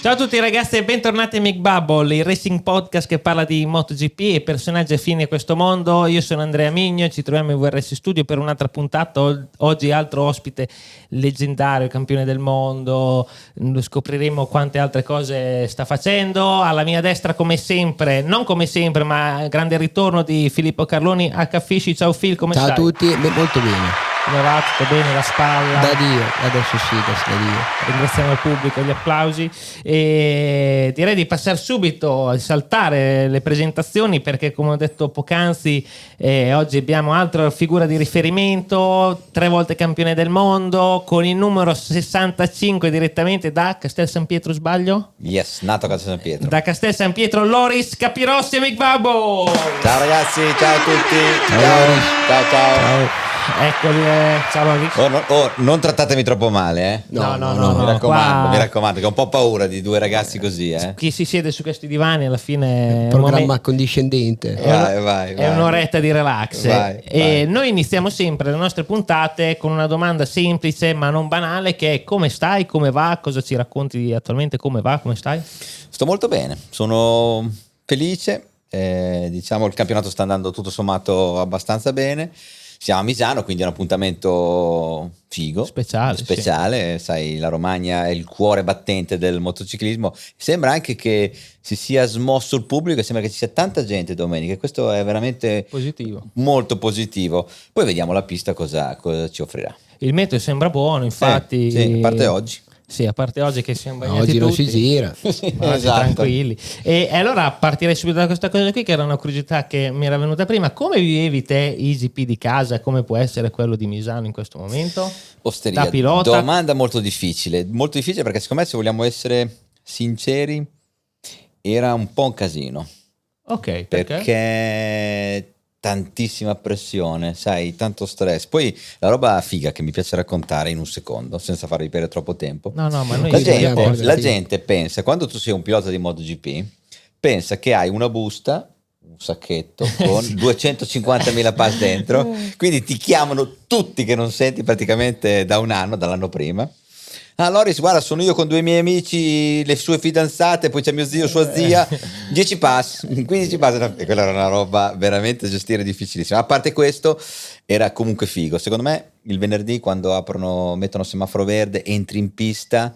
Ciao a tutti ragazzi e bentornati a Mick Bubble, il racing podcast che parla di MotoGP e personaggi affini a questo mondo. Io sono Andrea Migno e ci troviamo in VRS Studio per un'altra puntata. Oggi altro ospite leggendario, campione del mondo, scopriremo quante altre cose sta facendo. Alla mia destra come sempre, non come sempre, ma grande ritorno di Filippo Carloni, H Fisci. Ciao Phil, come stai? Ciao a tutti, molto bene. Come va? Tutto bene? La spalla? Da Dio, adesso sì, da Dio. Ringraziamo il pubblico, gli applausi e direi di passare subito a saltare le presentazioni perché come ho detto poc'anzi oggi abbiamo altra figura di riferimento, 3 volte campione del mondo con il numero 65 direttamente da Castel San Pietro, sbaglio? Yes, nato a Castel San Pietro. Da Castel San Pietro, Loris Capirossi e Mick Babbo. Ciao ragazzi, ciao a tutti. Ciao. Ciao. Eccoli, ciao Loris. Non trattatemi troppo male, No, mi raccomando, qua che ho un po' paura di due ragazzi così, chi si siede su questi divani alla fine Programma condiscendente. Vai. È un'oretta di relax. Vai. Noi iniziamo sempre le nostre puntate con una domanda semplice ma non banale, che è: come stai, come va, cosa ci racconti attualmente, come va, come stai? Sto molto bene, sono felice, diciamo il campionato sta andando tutto sommato abbastanza bene. Siamo a Misano, quindi è un appuntamento figo, speciale. Sì. Sai, la Romagna è il cuore battente del motociclismo. Sembra anche che si sia smosso il pubblico, sembra che ci sia tanta gente domenica, e questo è veramente positivo, molto positivo. Poi vediamo la pista cosa ci offrirà. Il meteo sembra buono, infatti. Sì, a parte oggi. Sì, a parte oggi che siamo bagnati oggi non tutti, si gira. Esatto. Tranquilli. E allora partirei subito da questa cosa qui, che era una curiosità che mi era venuta prima. Come vivevi te i GP di casa? Come può essere quello di Misano in questo momento? Osteria, da pilota? Domanda molto difficile perché secondo me, se vogliamo essere sinceri, era un po' un casino. Ok, perché tantissima pressione, sai, tanto stress. Poi la roba figa che mi piace raccontare in un secondo, senza farvi perdere troppo tempo. No, ma noi la gente pensa, quando tu sei un pilota di MotoGP, pensa che hai una busta, un sacchetto con 250.000 pass dentro, quindi ti chiamano tutti che non senti praticamente da un anno, dall'anno prima. Loris, guarda, sono io con 2 miei amici, le sue fidanzate, poi c'è mio zio, sua zia, 10 pass, 15 pass, e quella era una roba veramente gestire difficilissima. A parte questo, era comunque figo. Secondo me il venerdì, quando mettono semaforo verde, entri in pista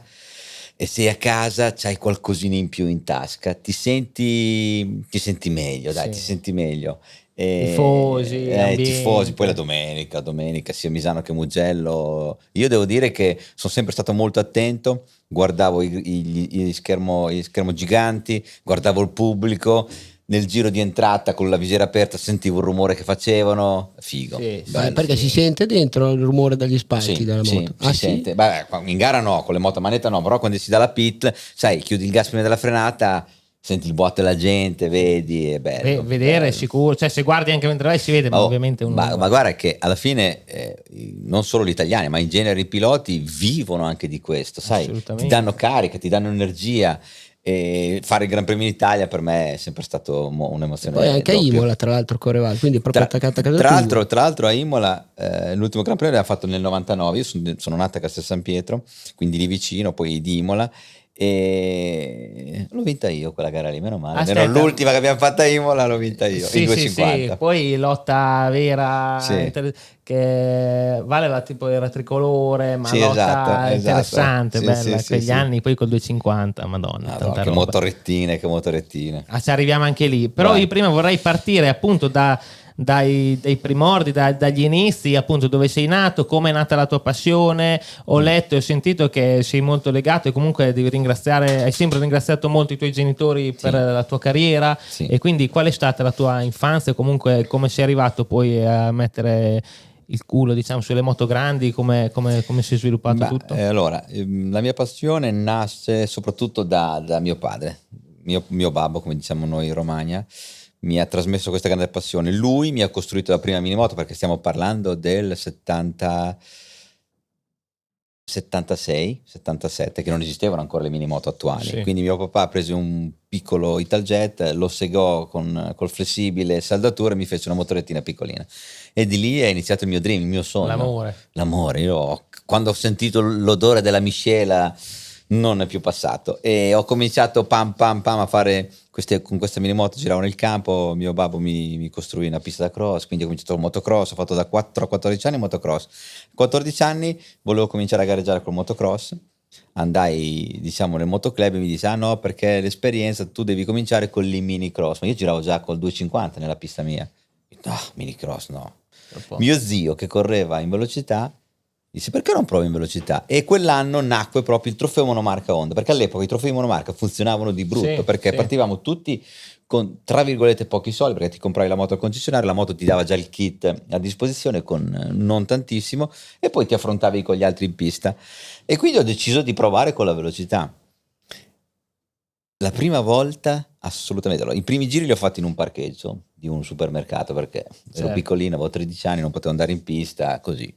e sei a casa, c'hai qualcosina in più in tasca, ti senti meglio, dai, sì. ti senti meglio. Tifosi, poi la domenica sia Misano che Mugello. Io devo dire che sono sempre stato molto attento, guardavo gli schermo giganti, guardavo il pubblico, nel giro di entrata con la visiera aperta sentivo il rumore che facevano, figo. Sì, bello, perché si sente dentro il rumore dagli spalti della moto? Si sente. Beh, in gara no, con le moto a manetta no, però quando si dà la pit, sai, chiudi il gas prima della frenata, senti il boato della gente, vedi, è bello. Vedere bello. Sicuro, cioè se guardi anche mentre vai si vede, ma ovviamente ma guarda che alla fine non solo gli italiani, ma in genere i piloti vivono anche di questo, sai, ti danno carica, ti danno energia. E fare il Gran Premio in Italia per me è sempre stato un'emozione. Poi anche a Imola, tra l'altro, correva, quindi proprio attaccata a casa. Tra l'altro a Imola l'ultimo Gran Premio l'aveva fatto nel 99. Io sono nato a Castel San Pietro, quindi lì vicino, poi di Imola, e l'ho vinta io quella gara lì, meno male. Era l'ultima che abbiamo fatta a Imola, l'ho vinta io in 250. Sì. Poi lotta vera, che valeva, tipo era tricolore, ma lotta interessante, bella, quegli anni, poi col 250, madonna, tanta che roba. motorettine. Ci arriviamo anche lì, però io prima vorrei partire appunto dai primordi, dagli inizi, appunto, dove sei nato, come è nata la tua passione. Ho letto e ho sentito che sei molto legato e comunque hai sempre ringraziato molto i tuoi genitori per la tua carriera, e quindi qual è stata la tua infanzia, comunque come sei arrivato poi a mettere il culo, diciamo, sulle moto grandi, come si è sviluppato tutto? Allora, la mia passione nasce soprattutto da mio padre, mio babbo, come diciamo noi in Romagna. Mi ha trasmesso questa grande passione. Lui mi ha costruito la prima minimoto, perché stiamo parlando del 76, 77, che non esistevano ancora le minimoto attuali. Quindi mio papà prese un piccolo Italjet, lo segò col flessibile saldatura e mi fece una motorettina piccolina. E di lì è iniziato il mio dream, il mio sogno. L'amore. Io, quando ho sentito l'odore della miscela non è più passato, e ho cominciato pam pam pam a fare con questa minimoto, giravo nel campo, mio babbo mi costruì una pista da cross, quindi ho cominciato il motocross, ho fatto da 4 a 14 anni motocross. 14 anni volevo cominciare a gareggiare col motocross, andai diciamo nel motoclub e mi disse no, perché l'esperienza tu devi cominciare con i mini cross, ma io giravo già col 250 nella pista mia. No, mini cross no. Mio zio che correva in velocità disse perché non provi in velocità, e quell'anno nacque proprio il trofeo monomarca Honda, perché all'epoca i trofei monomarca funzionavano di brutto, perché partivamo tutti con tra virgolette pochi soldi, perché ti compravi la moto al concessionario, la moto ti dava già il kit a disposizione con non tantissimo, e poi ti affrontavi con gli altri in pista, e quindi ho deciso di provare con la velocità. La prima volta assolutamente, i primi giri li ho fatti in un parcheggio di un supermercato, perché ero piccolino, avevo 13 anni, non potevo andare in pista, così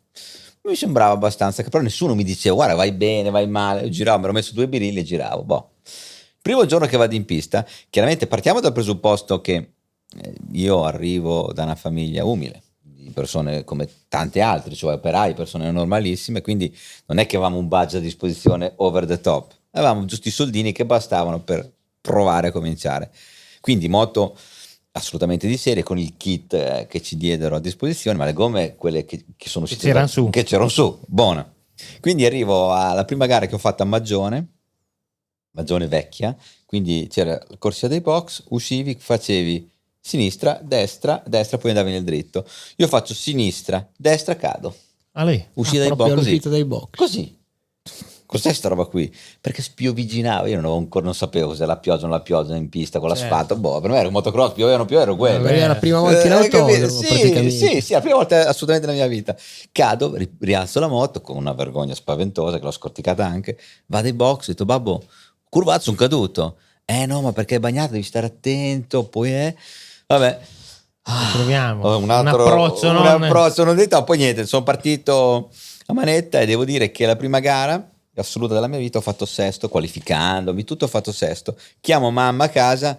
mi sembrava abbastanza, che però nessuno mi diceva guarda vai bene, vai male. Io giravo, mi ero messo 2 birilli e giravo. Primo giorno che vado in pista, chiaramente partiamo dal presupposto che io arrivo da una famiglia umile, di persone come tante altre, cioè operai, persone normalissime, quindi non è che avevamo un budget a disposizione over the top, avevamo giusto i soldini che bastavano per provare a cominciare. Quindi moto assolutamente di serie, con il kit che ci diedero a disposizione, ma le gomme quelle che sono uscite che c'erano su, buona. Quindi arrivo alla prima gara che ho fatto a Magione vecchia, quindi c'era la corsia dei box, uscivi, facevi sinistra, destra, poi andavi nel dritto. Io faccio sinistra, destra, cado. Uscì dai box così. Cos'è sta roba qui? Perché spiovviginava, io non sapevo cos'era la pioggia o non la pioggia in pista con l'asfalto, per me era un motocross, pioveva quello. Era la prima volta in autodromo, sì, la prima volta assolutamente nella mia vita. Cado, rialzo la moto con una vergogna spaventosa, che l'ho scorticata anche, vado ai box, ho detto babbo, curvazzo, sono caduto. No, ma perché è bagnato, devi stare attento, poi vabbè. Proviamo un approccio non detto, poi niente, sono partito a manetta, e devo dire che la prima gara assoluta della mia vita ho fatto sesto, qualificandomi, tutto ho fatto sesto. Chiamo mamma a casa,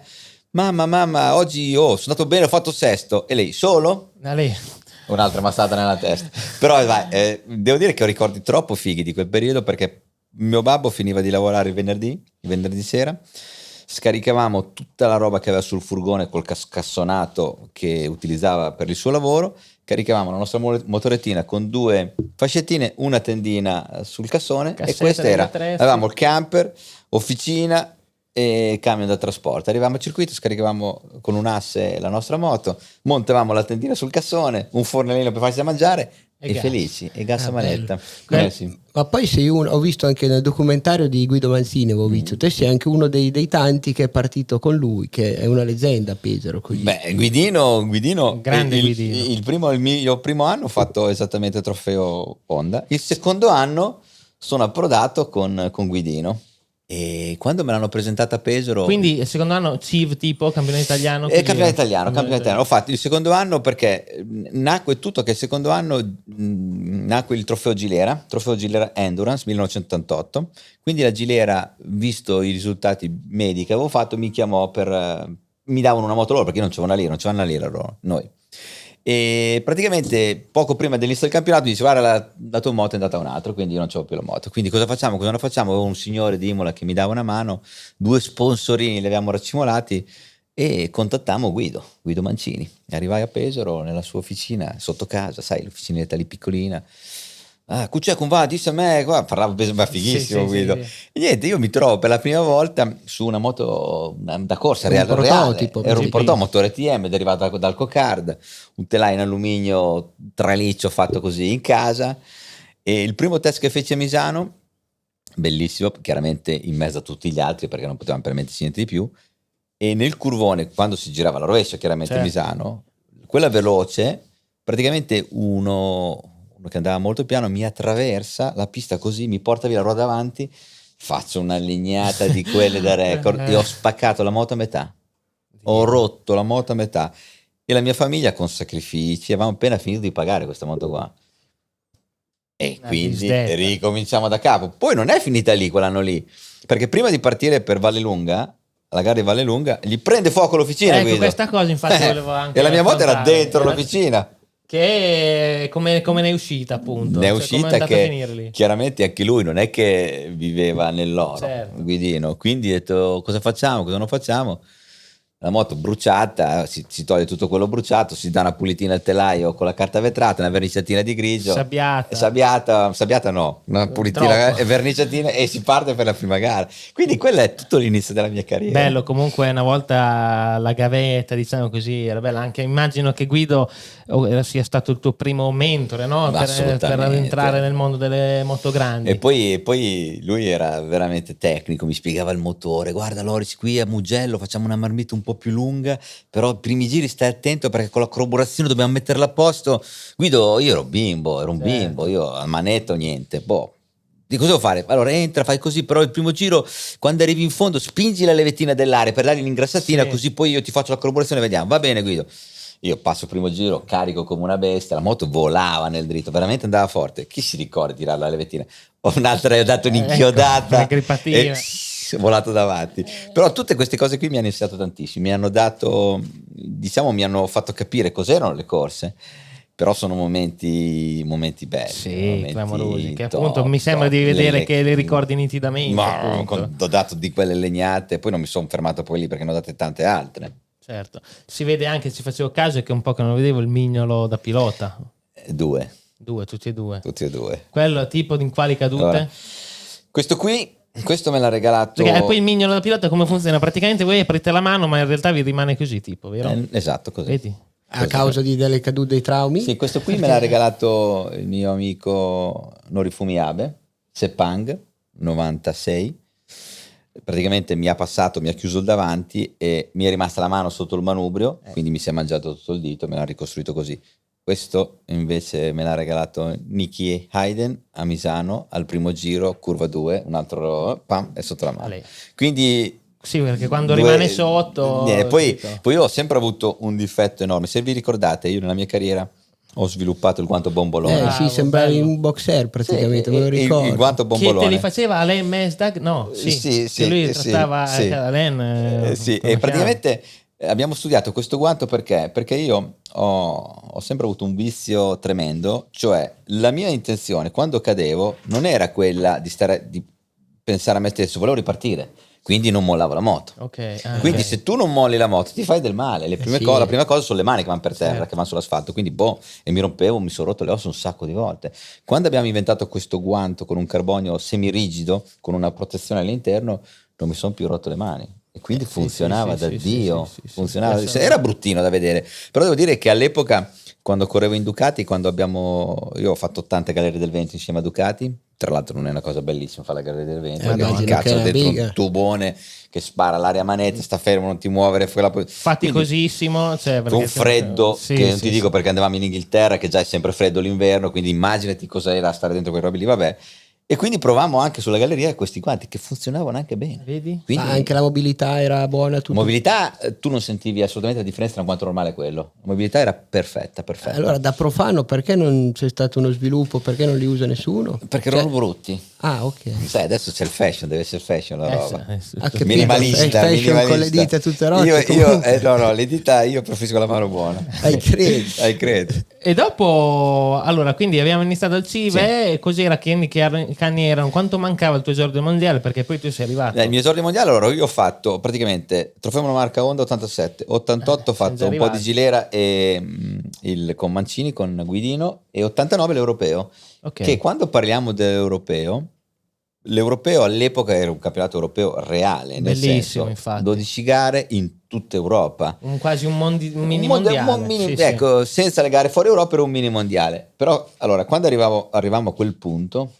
mamma, oggi sono andato bene, ho fatto sesto. E lei, solo? Un'altra mazzata nella testa. Però devo dire che ho ricordi troppo fighi di quel periodo, perché mio babbo finiva di lavorare il venerdì sera, scaricavamo tutta la roba che aveva sul furgone col cassonato che utilizzava per il suo lavoro, caricavamo la nostra motorettina con 2 fascettine, una tendina sul cassone, e questa avevamo il camper, officina e camion da trasporto. Arrivavamo al circuito, scaricavamo con un asse la nostra moto, montavamo la tendina sul cassone, un fornellino per farci da mangiare e felici, e gas a manetta. Sì. Ma poi sei ho visto anche nel documentario di Guido Manzini, avevo visto, te sei anche uno dei tanti che è partito con lui, che è una leggenda a Pesaro. Guidino, grande Guidino. Il mio primo anno ho fatto esattamente il trofeo Honda, il secondo anno sono approdato con Guidino. E quando me l'hanno presentata a Pesaro, quindi il secondo anno CIV tipo campionato italiano, campionato italiano ho fatto il secondo anno, perché nacque tutto che il secondo anno nacque il trofeo Gilera Endurance 1988, quindi la Gilera, visto i risultati medi che avevo fatto, mi chiamò mi davano una moto loro, perché io non c'avevo una lira loro, noi. E praticamente poco prima dell'inizio del campionato mi dice guarda la tua moto è andata a un altro, quindi io non c'avevo più la moto, quindi cosa facciamo, cosa non facciamo? Avevo un signore di Imola che mi dava una mano, 2 sponsorini li avevamo raccimolati, e contattammo Guido Mancini. Arrivai a Pesaro nella sua officina sotto casa, sai, l'officinetta lì piccolina. Cuccia con va, disse a me, parlava fighissimo Guido. Sì. E niente, io mi trovo per la prima volta su una moto da corsa reale, era un prototipo, motore TM derivato dal Cocard, un telaio in alluminio traliccio fatto così in casa, e il primo test che feci a Misano, bellissimo, chiaramente in mezzo a tutti gli altri, perché non potevamo permetterci niente di più, e nel curvone, quando si girava alla rovescia, chiaramente Misano, quella veloce, praticamente uno che andava molto piano mi attraversa la pista così, mi porta via la ruota davanti, faccio una legnata di quelle da record e ho spaccato la moto a metà, ho rotto la moto a metà, e la mia famiglia con sacrifici, avevamo appena finito di pagare questa moto qua, e quindi ricominciamo da capo. Poi non è finita lì quell'anno lì, perché prima di partire per Vallelunga, alla gara di Vallelunga, gli prende fuoco l'officina. Ecco, questa cosa infatti volevo anche e la mia moto era dentro l'officina. Che come ne è uscita, appunto? Ne è Cioè, come uscita andata a che finire lì? chiaramente anche lui non è che viveva nell'oro, Certo. Guidino, quindi ha detto cosa facciamo, cosa non facciamo. La moto bruciata, si toglie tutto quello bruciato, si dà una pulitina al telaio con la carta vetrata, una verniciatina di grigio, sabbiata no, una pulitina e verniciatina, e si parte per la prima gara. Quindi quello è tutto l'inizio della mia carriera. Bello, comunque una volta la gavetta, diciamo così, era bella. Anche immagino che Guido sia stato il tuo primo mentore, no? Per entrare nel mondo delle moto grandi. E poi lui era veramente tecnico, mi spiegava il motore, guarda Loris, qui a Mugello facciamo una marmita un po' più lunga, però i primi giri stai attento perché con la corroborazione dobbiamo metterla a posto. Guido, io ero un bimbo, io al manetto niente, di cosa devo fare? Allora entra, fai così, però il primo giro quando arrivi in fondo spingi la levettina dell'aria per dargli l'ingrassatina, così poi io ti faccio la corroborazione e vediamo. Va bene Guido. Io passo il primo giro, carico come una bestia, la moto volava nel dritto, veramente andava forte. Chi si ricorda di tirare la levettina? Un'altra ho dato un'inchiodata e volato davanti. Però tutte queste cose qui mi hanno insegnato tantissimo, mi hanno dato, diciamo, mi hanno fatto capire cos'erano le corse. Però sono momenti belli, clamorosi, che appunto mi sembra di vedere che le ricordi nitidamente. Ma ho dato di quelle legnate, poi non mi sono fermato poi lì perché ne ho date tante altre. Certo, si vede anche, ci facevo caso, che un po' che non vedevo il mignolo da pilota. Due, tutti e due. Quello tipo in quali cadute? Allora, questo me l'ha regalato. Perché poi il mignolo da pilota come funziona? Praticamente voi aprite la mano, ma in realtà vi rimane così, tipo, vero? Esatto, così. Vedi? A causa delle cadute, dei traumi? Sì, questo qui me l'ha regalato il mio amico Norifumi Abe, Sepang, 96. Praticamente mi ha chiuso il davanti e mi è rimasta la mano sotto il manubrio, quindi mi si è mangiato tutto il dito, me l'ha ricostruito così. Questo invece me l'ha regalato Nicky Hayden a Misano al primo giro, curva 2, un altro pam, è sotto la mano. Quindi sì, perché quando rimane sotto... Poi io ho sempre avuto un difetto enorme. Se vi ricordate, io nella mia carriera ho sviluppato il guanto bombolone. Sì, sembravi un boxer praticamente, me lo ricordo. Il guanto bombolone. Chi te li faceva Alain Mesdag? No, sì, lui trattava Alain. Sì, e praticamente abbiamo studiato questo guanto perché io ho sempre avuto un vizio tremendo, cioè la mia intenzione quando cadevo non era quella di pensare a me stesso, volevo ripartire. Quindi non mollavo la moto. Quindi se tu non molli la moto ti fai del male. La prima cosa sono le mani che vanno per terra, che vanno sull'asfalto. Quindi e mi rompevo, mi sono rotto le ossa un sacco di volte. Quando abbiamo inventato questo guanto con un carbonio semirigido, con una protezione all'interno, non mi sono più rotto le mani. E quindi funzionava da Dio. Funzionava. Era bruttino da vedere. Però devo dire che all'epoca, quando correvo in Ducati, io ho fatto tante gare del vento insieme a Ducati. Tra l'altro non è una cosa bellissima fare la gara del vento, perché ti cazzo dentro un tubone che spara l'aria a manette, sta fermo, non ti muovere, faticosissimo, un freddo che non ti dico perché andavamo in Inghilterra che già è sempre freddo l'inverno, quindi immaginati cos'era stare dentro quei robi lì, vabbè. E quindi provammo anche sulla galleria questi guanti che funzionavano anche bene. Vedi? Quindi, anche la mobilità era buona. Mobilità, tu non sentivi assolutamente la differenza tra un guanto normale e quello. La mobilità era perfetta. Allora, da profano, perché non c'è stato uno sviluppo? Perché non li usa nessuno? Perché erano brutti. Ah, ok. Sai, adesso c'è il fashion, deve essere fashion la roba. Minimalista. Con le dita tutte rotte. No, le dita io preferisco la mano buona. Hai credo. E dopo, allora, quindi abbiamo iniziato al CIVE, e cos'era che anni erano? Quanto mancava il tuo esordio mondiale? Perché poi tu sei arrivato. Il mio esordio mondiale, allora io ho fatto praticamente trofeo monomarca Honda 87, 88 ho fatto un po' di Gilera con Mancini, con Guidino, e 89 l'europeo. Che quando parliamo dell'europeo, l'europeo all'epoca era un campionato europeo reale, nel senso infatti. 12 gare in tutta Europa, quasi un mini mondiale. Ecco, senza le gare fuori Europa era un mini mondiale. Però allora quando arrivavamo a quel punto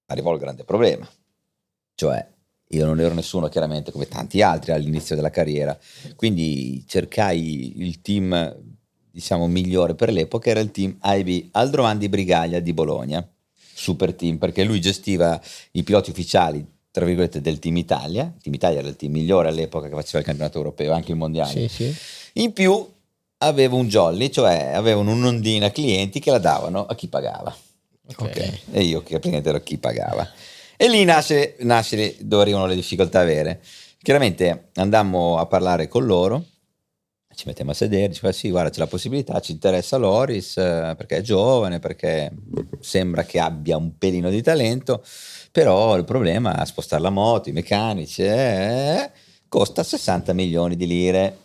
arrivò il grande problema, cioè io non ero nessuno chiaramente come tanti altri all'inizio della carriera, quindi cercai il team diciamo migliore per l'epoca, era il team AIB Aldrovandi di Brigaglia di Bologna, super team, perché lui gestiva i piloti ufficiali tra virgolette del Team Italia. Il Team Italia era il team migliore all'epoca che faceva il campionato europeo, anche il mondiale. In più avevo un jolly, cioè avevano un'ondina clienti che la davano a chi pagava. E io che praticamente ero chi pagava. E lì nasce dove arrivano le difficoltà vere. Chiaramente andammo a parlare con loro Ci mettiamo a sedere, ci fa sì, guarda, c'è la possibilità, ci interessa Loris perché è giovane, perché sembra che abbia un pelino di talento, però il problema è spostare la moto, i meccanici, costa 60 milioni di lire.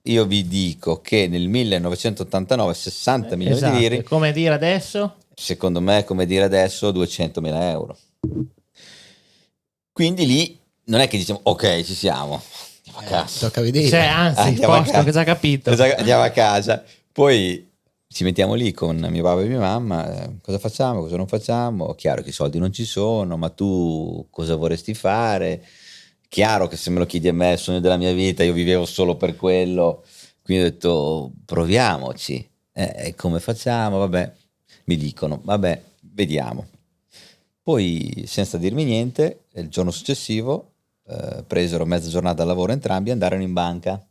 Io vi dico che nel 1989 60 milioni di lire, come dire adesso? secondo me, come dire adesso, 200 mila euro. Quindi lì non è che diciamo ok, ci siamo, andiamo a casa. Tocca vedere. Cioè, anzi, posto che già capito. Andiamo a casa. Poi ci mettiamo lì con mio papà e mia mamma, cosa facciamo, cosa non facciamo? Chiaro che i soldi non ci sono, ma tu cosa vorresti fare? Chiaro che se me lo chiedi a me, il sogno della mia vita, io vivevo solo per quello, quindi ho detto proviamoci. Come facciamo? Vabbè, mi dicono, vabbè, vediamo. Poi, senza dirmi niente, il giorno successivo presero mezza giornata al lavoro entrambi e andarono in banca,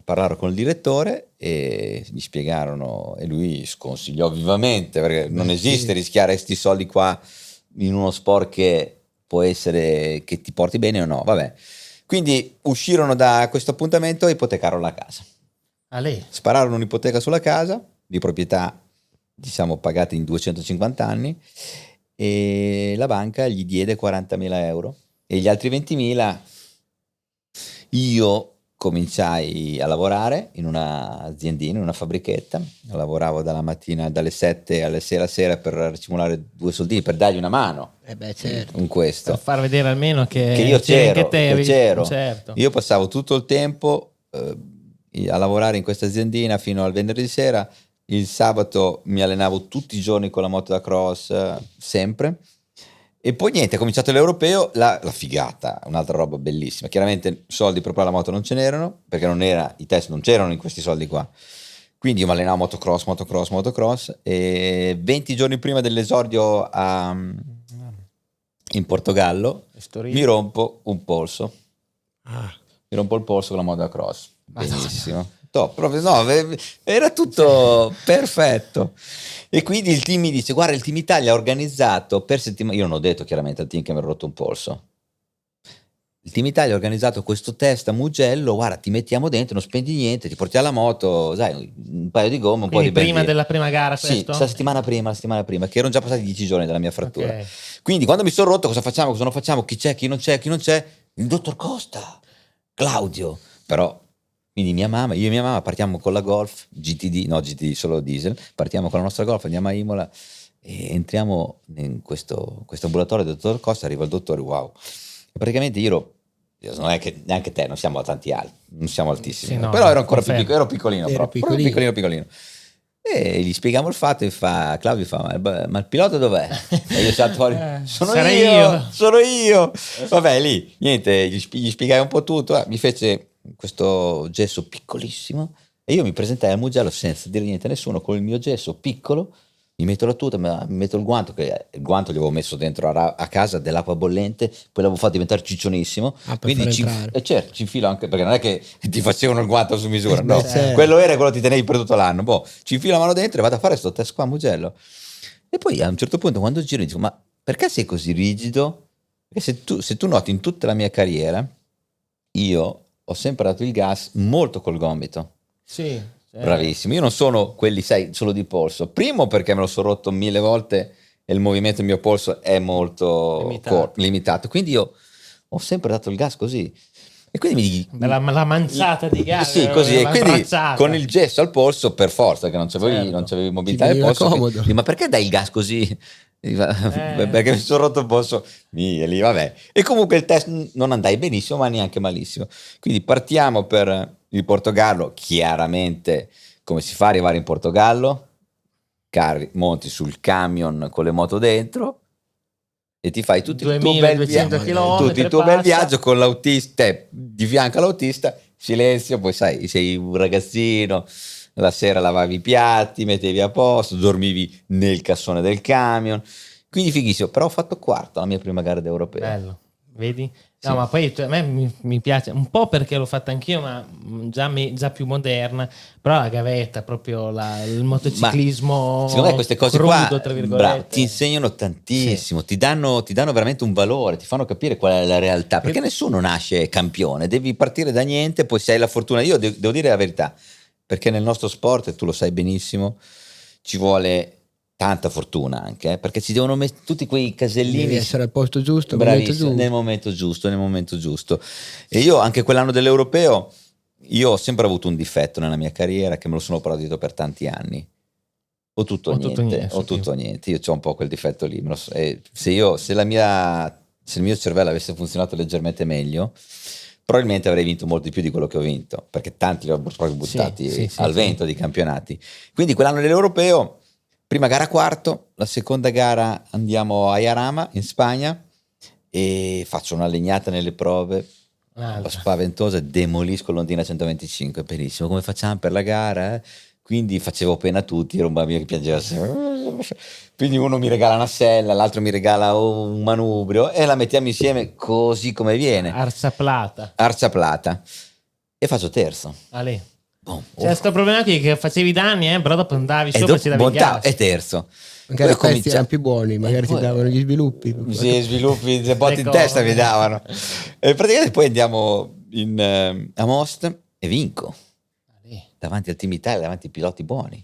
parlarono con il direttore e gli spiegarono, e lui sconsigliò vivamente, perché non esiste rischiare questi soldi qua in uno sport che può essere che ti porti bene o no, vabbè. Quindi uscirono da questo appuntamento e ipotecarono la casa. Spararono un'ipoteca sulla casa di proprietà, diciamo, pagata in 250 anni, e la banca gli diede 40.000 euro e gli altri 20.000 io cominciai a lavorare in una aziendina, in una fabbrichetta. Lavoravo dalla mattina, dalle 7 alle 6 la sera, per simulare 2 soldini, per dargli una mano certo. in questo, per far vedere almeno che io c'ero, certo. Io passavo tutto il tempo a lavorare in questa aziendina fino al venerdì sera. Il sabato mi allenavo tutti i giorni con la moto da cross, sempre. E poi niente, è cominciato l'europeo, la figata, un'altra roba bellissima. Chiaramente soldi per provare la moto non ce n'erano, perché i test non c'erano in questi soldi qua. Quindi io mi allenavo motocross, e 20 giorni prima dell'esordio in Portogallo mi rompo un polso. Mi rompo il polso con la moto da cross. Benissimo. Top, proprio, no, era tutto perfetto. E quindi il team mi dice: guarda, il team Italia ha organizzato per settimana. Io non ho detto chiaramente al team che mi ero rotto un polso. Il team Italia ha organizzato questo test a Mugello, guarda, ti mettiamo dentro, non spendi niente, ti porti alla moto, sai, un paio di gomme, un po' di benzina. Prima della prima gara, sì, questo? la settimana prima, che erano già passati 10 giorni dalla mia frattura. Okay. Quindi quando mi sono rotto, cosa facciamo, cosa non facciamo, chi c'è, chi non c'è, il dottor Costa, Claudio, però. Quindi io e mia mamma partiamo con la Golf GTD solo diesel, partiamo con la nostra Golf, andiamo a Imola e entriamo in questo ambulatorio del dottor Costa. Arriva il dottore, wow, e praticamente io non è che neanche te, non siamo tanti alti, non siamo altissimi, sì, no, però ero ancora più piccolo, ero piccolino proprio, piccolino. E gli spieghiamo il fatto e Claudio fa, ma il pilota dov'è? E io salto fuori, sono io. Vabbè, lì, niente, gli spiegai un po' tutto, mi fece questo gesso piccolissimo e io mi presentai al Mugello senza dire niente a nessuno, con il mio gesso piccolo, mi metto la tuta, mi metto il guanto, che il guanto gli avevo messo dentro a casa dell'acqua bollente, poi l'avevo fatto diventare ciccionissimo, quindi certo, ci infilo anche, perché non è che ti facevano il guanto su misura, no, certo. Quello ti tenevi per tutto l'anno, ci infilo la mano dentro e vado a fare sto test qua a Mugello. E poi a un certo punto, quando giro, dico: ma perché sei così rigido? Perché se tu noti, in tutta la mia carriera io ho sempre dato il gas molto col gomito. Sì. Bravissimo. Io non sono quelli, sai, solo di polso. Primo perché me lo sono rotto 1000 volte e il movimento del mio polso è molto limitato. Quindi io ho sempre dato il gas così. E quindi la manciata di gas. Sì, così. E quindi con il gesso al polso, per forza, che non c'avevi mobilità del polso. Ma perché dai il gas così? Perché mi sono rotto il polso lì, vabbè. E comunque il test non andai benissimo, ma neanche malissimo. Quindi partiamo per il Portogallo. Chiaramente, come si fa ad arrivare in Portogallo? Monti sul camion con le moto dentro e ti fai tutto il tuo bel viaggio con l'autista, di fianco all'autista, silenzio, poi sai, sei un ragazzino, la sera lavavi i piatti, mettevi a posto, dormivi nel cassone del camion, quindi fighissimo. Però ho fatto quarto alla mia prima gara d'europeo. Bello. Vedi? No, Sì. ma poi a me mi piace un po' perché l'ho fatta anch'io, ma già più moderna. Però la gavetta, proprio il motociclismo Secondo me queste cose crudo, qua tra virgolette. ti insegnano tantissimo, ti danno veramente un valore, ti fanno capire qual è la realtà, perché nessuno nasce campione, devi partire da niente, poi se hai la fortuna. Io devo dire la verità, perché nel nostro sport, e tu lo sai benissimo, ci vuole tanta fortuna anche, perché ci devono mettere tutti quei casellini, devi essere al posto giusto, bravissimo, nel momento giusto. E io anche quell'anno dell'Europeo, io ho sempre avuto un difetto nella mia carriera che me lo sono parodito per tanti anni. O tutto o niente. Io ho un po' quel difetto lì. Se il mio cervello avesse funzionato leggermente meglio, probabilmente avrei vinto molto di più di quello che ho vinto, perché tanti li ho proprio buttati al vento di campionati. Quindi quell'anno dell'Europeo, prima gara quarto, la seconda gara andiamo a Jarama in Spagna e faccio una legnata nelle prove spaventosa, demolisco l'Ondina 125, benissimo, come facciamo per la gara? Quindi facevo pena a tutti, ero un bambino che piangeva sempre. Quindi uno mi regala una sella, l'altro mi regala un manubrio e la mettiamo insieme così come viene. Arsa plata. E faccio terzo. C'è questo problema qui che facevi danni, però dopo andavi sopra e ci davi gas. E terzo. Magari questi erano più buoni, magari ti davano gli sviluppi. Sì, sviluppi, le botte in testa mi davano. E praticamente poi andiamo a Most e vinco. Davanti al Team Italia, davanti ai piloti buoni.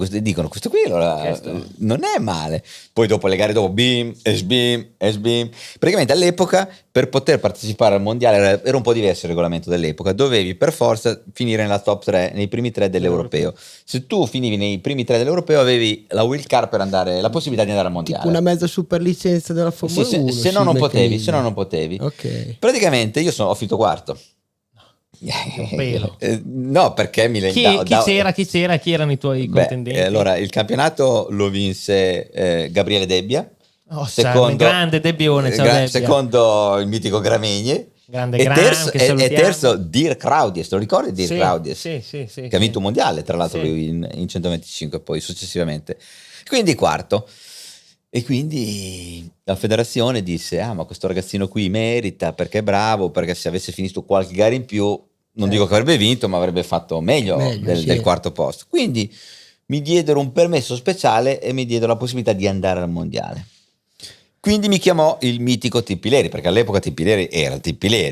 Dicono, questo qui non è male. Poi dopo le gare dopo, BIM, S-BIM. Praticamente all'epoca, per poter partecipare al mondiale, era un po' diverso il regolamento dell'epoca, dovevi per forza finire nella top 3, nei primi 3 dell'Europeo. Se tu finivi nei primi 3 dell'Europeo, avevi la wild card per la possibilità di andare al mondiale. Tipo una mezza super licenza della Formula 1. Se no non potevi. Okay. Praticamente io ho finito quarto. No, perché chi c'era? Chi erano i tuoi contendenti? Allora il campionato lo vinse Gabriele Debbia, grande Debbione, secondo il mitico Gramegni, e terzo Dirk Raudies. Te lo ricordi Dirk Raudies? Sì, che ha vinto un mondiale tra l'altro lui in 125 poi successivamente, quindi quarto. E quindi la federazione disse: ma questo ragazzino qui merita perché è bravo, perché se avesse finito qualche gara in più, non dico che avrebbe vinto, ma avrebbe fatto meglio del quarto posto. Quindi mi diedero un permesso speciale e mi diedero la possibilità di andare al mondiale. Quindi mi chiamò il mitico Timpileri, perché all'epoca Timpileri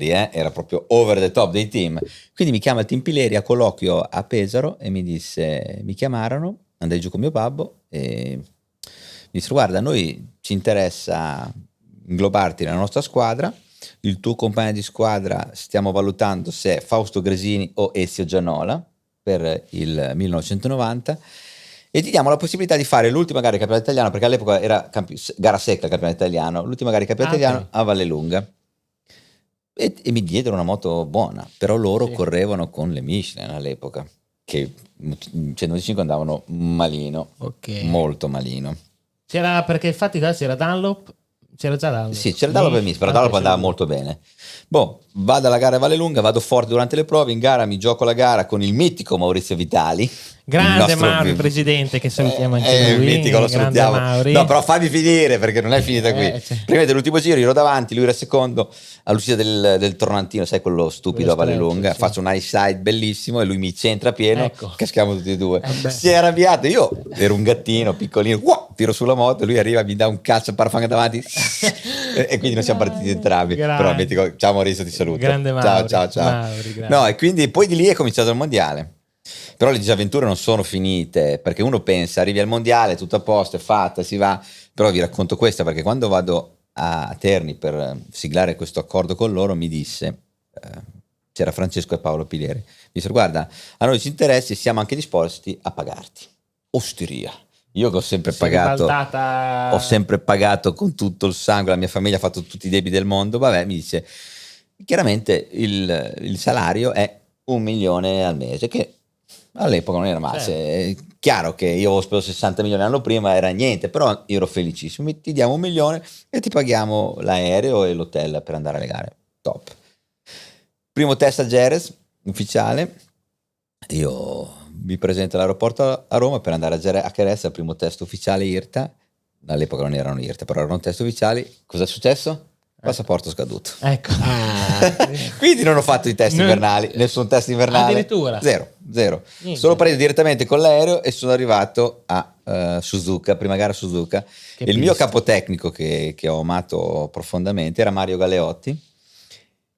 era proprio over the top dei team. Quindi mi chiama il Timpileri a colloquio a Pesaro e mi chiamarono, andai giù con mio babbo e mi disse: guarda, a noi ci interessa inglobarti nella nostra squadra, il tuo compagno di squadra stiamo valutando se è Fausto Gresini o Ezio Gianola per il 1990 e ti diamo la possibilità di fare l'ultima gara di campionato italiano, perché all'epoca era gara secca il campionato italiano, l'ultima gara di campionato italiano a Vallelunga. E mi diedero una moto buona, però loro correvano con le Michelin all'epoca, che in 125 andavano malino, molto malino. C'era, perché infatti c'era Dunlop, c'era già Dunlop. Sì, c'era Dunlop e Miss, però Dunlop andava molto bene. Vado alla gara a Vallelunga, vado forte durante le prove, in gara mi gioco la gara con il mitico Maurizio Vitali. Grande Mauri, presidente, che salutiamo anche lui. Mitico, lo salutiamo. No, però fammi finire perché non è finita qui. Prima dell'ultimo giro ero davanti, lui era secondo all'uscita del tornantino, sai, quello stupido a Vallelunga. Faccio un high side bellissimo e lui mi centra pieno, caschiamo tutti e due. Si è arrabbiato, io ero un gattino piccolino, tiro sulla moto, lui arriva, mi dà un calcio a parafanga davanti e quindi non siamo partiti entrambi. Però Mitico, ciao Maurizio, ti saluto. Grande Mauri. Ciao. Mauri, no, e quindi poi di lì è cominciato il mondiale. Però le disavventure non sono finite, perché uno pensa, arrivi al mondiale, tutto a posto, è fatta, si va. Però vi racconto questa, perché quando vado a Terni per siglare questo accordo con loro, mi disse, c'era Francesco e Paolo Pilieri, mi disse: guarda, a noi ci interessa e siamo anche disposti a pagarti. Osteria. Io che ho sempre pagato con tutto il sangue, la mia famiglia ha fatto tutti i debiti del mondo, mi dice, chiaramente il salario è 1 milione al mese, che all'epoca non era male. È chiaro che io avevo speso 60 milioni l'anno prima, era niente, però io ero felicissimo. Ti diamo 1 milione e ti paghiamo l'aereo e l'hotel per andare alle gare. Top. Primo test a Jerez, ufficiale. Io mi presento all'aeroporto a Roma per andare a Jerez al primo test ufficiale IRTA. All'epoca non erano IRTA, però erano test ufficiali. Cosa è successo? passaporto scaduto. Ecco. Quindi non ho fatto i test invernali, nessun test invernale. Addirittura? Zero. Niente. Solo preso direttamente con l'aereo e sono arrivato a Suzuka, prima gara a Suzuka. Che Il mio pista. capotecnico che ho amato profondamente era Mario Galeotti,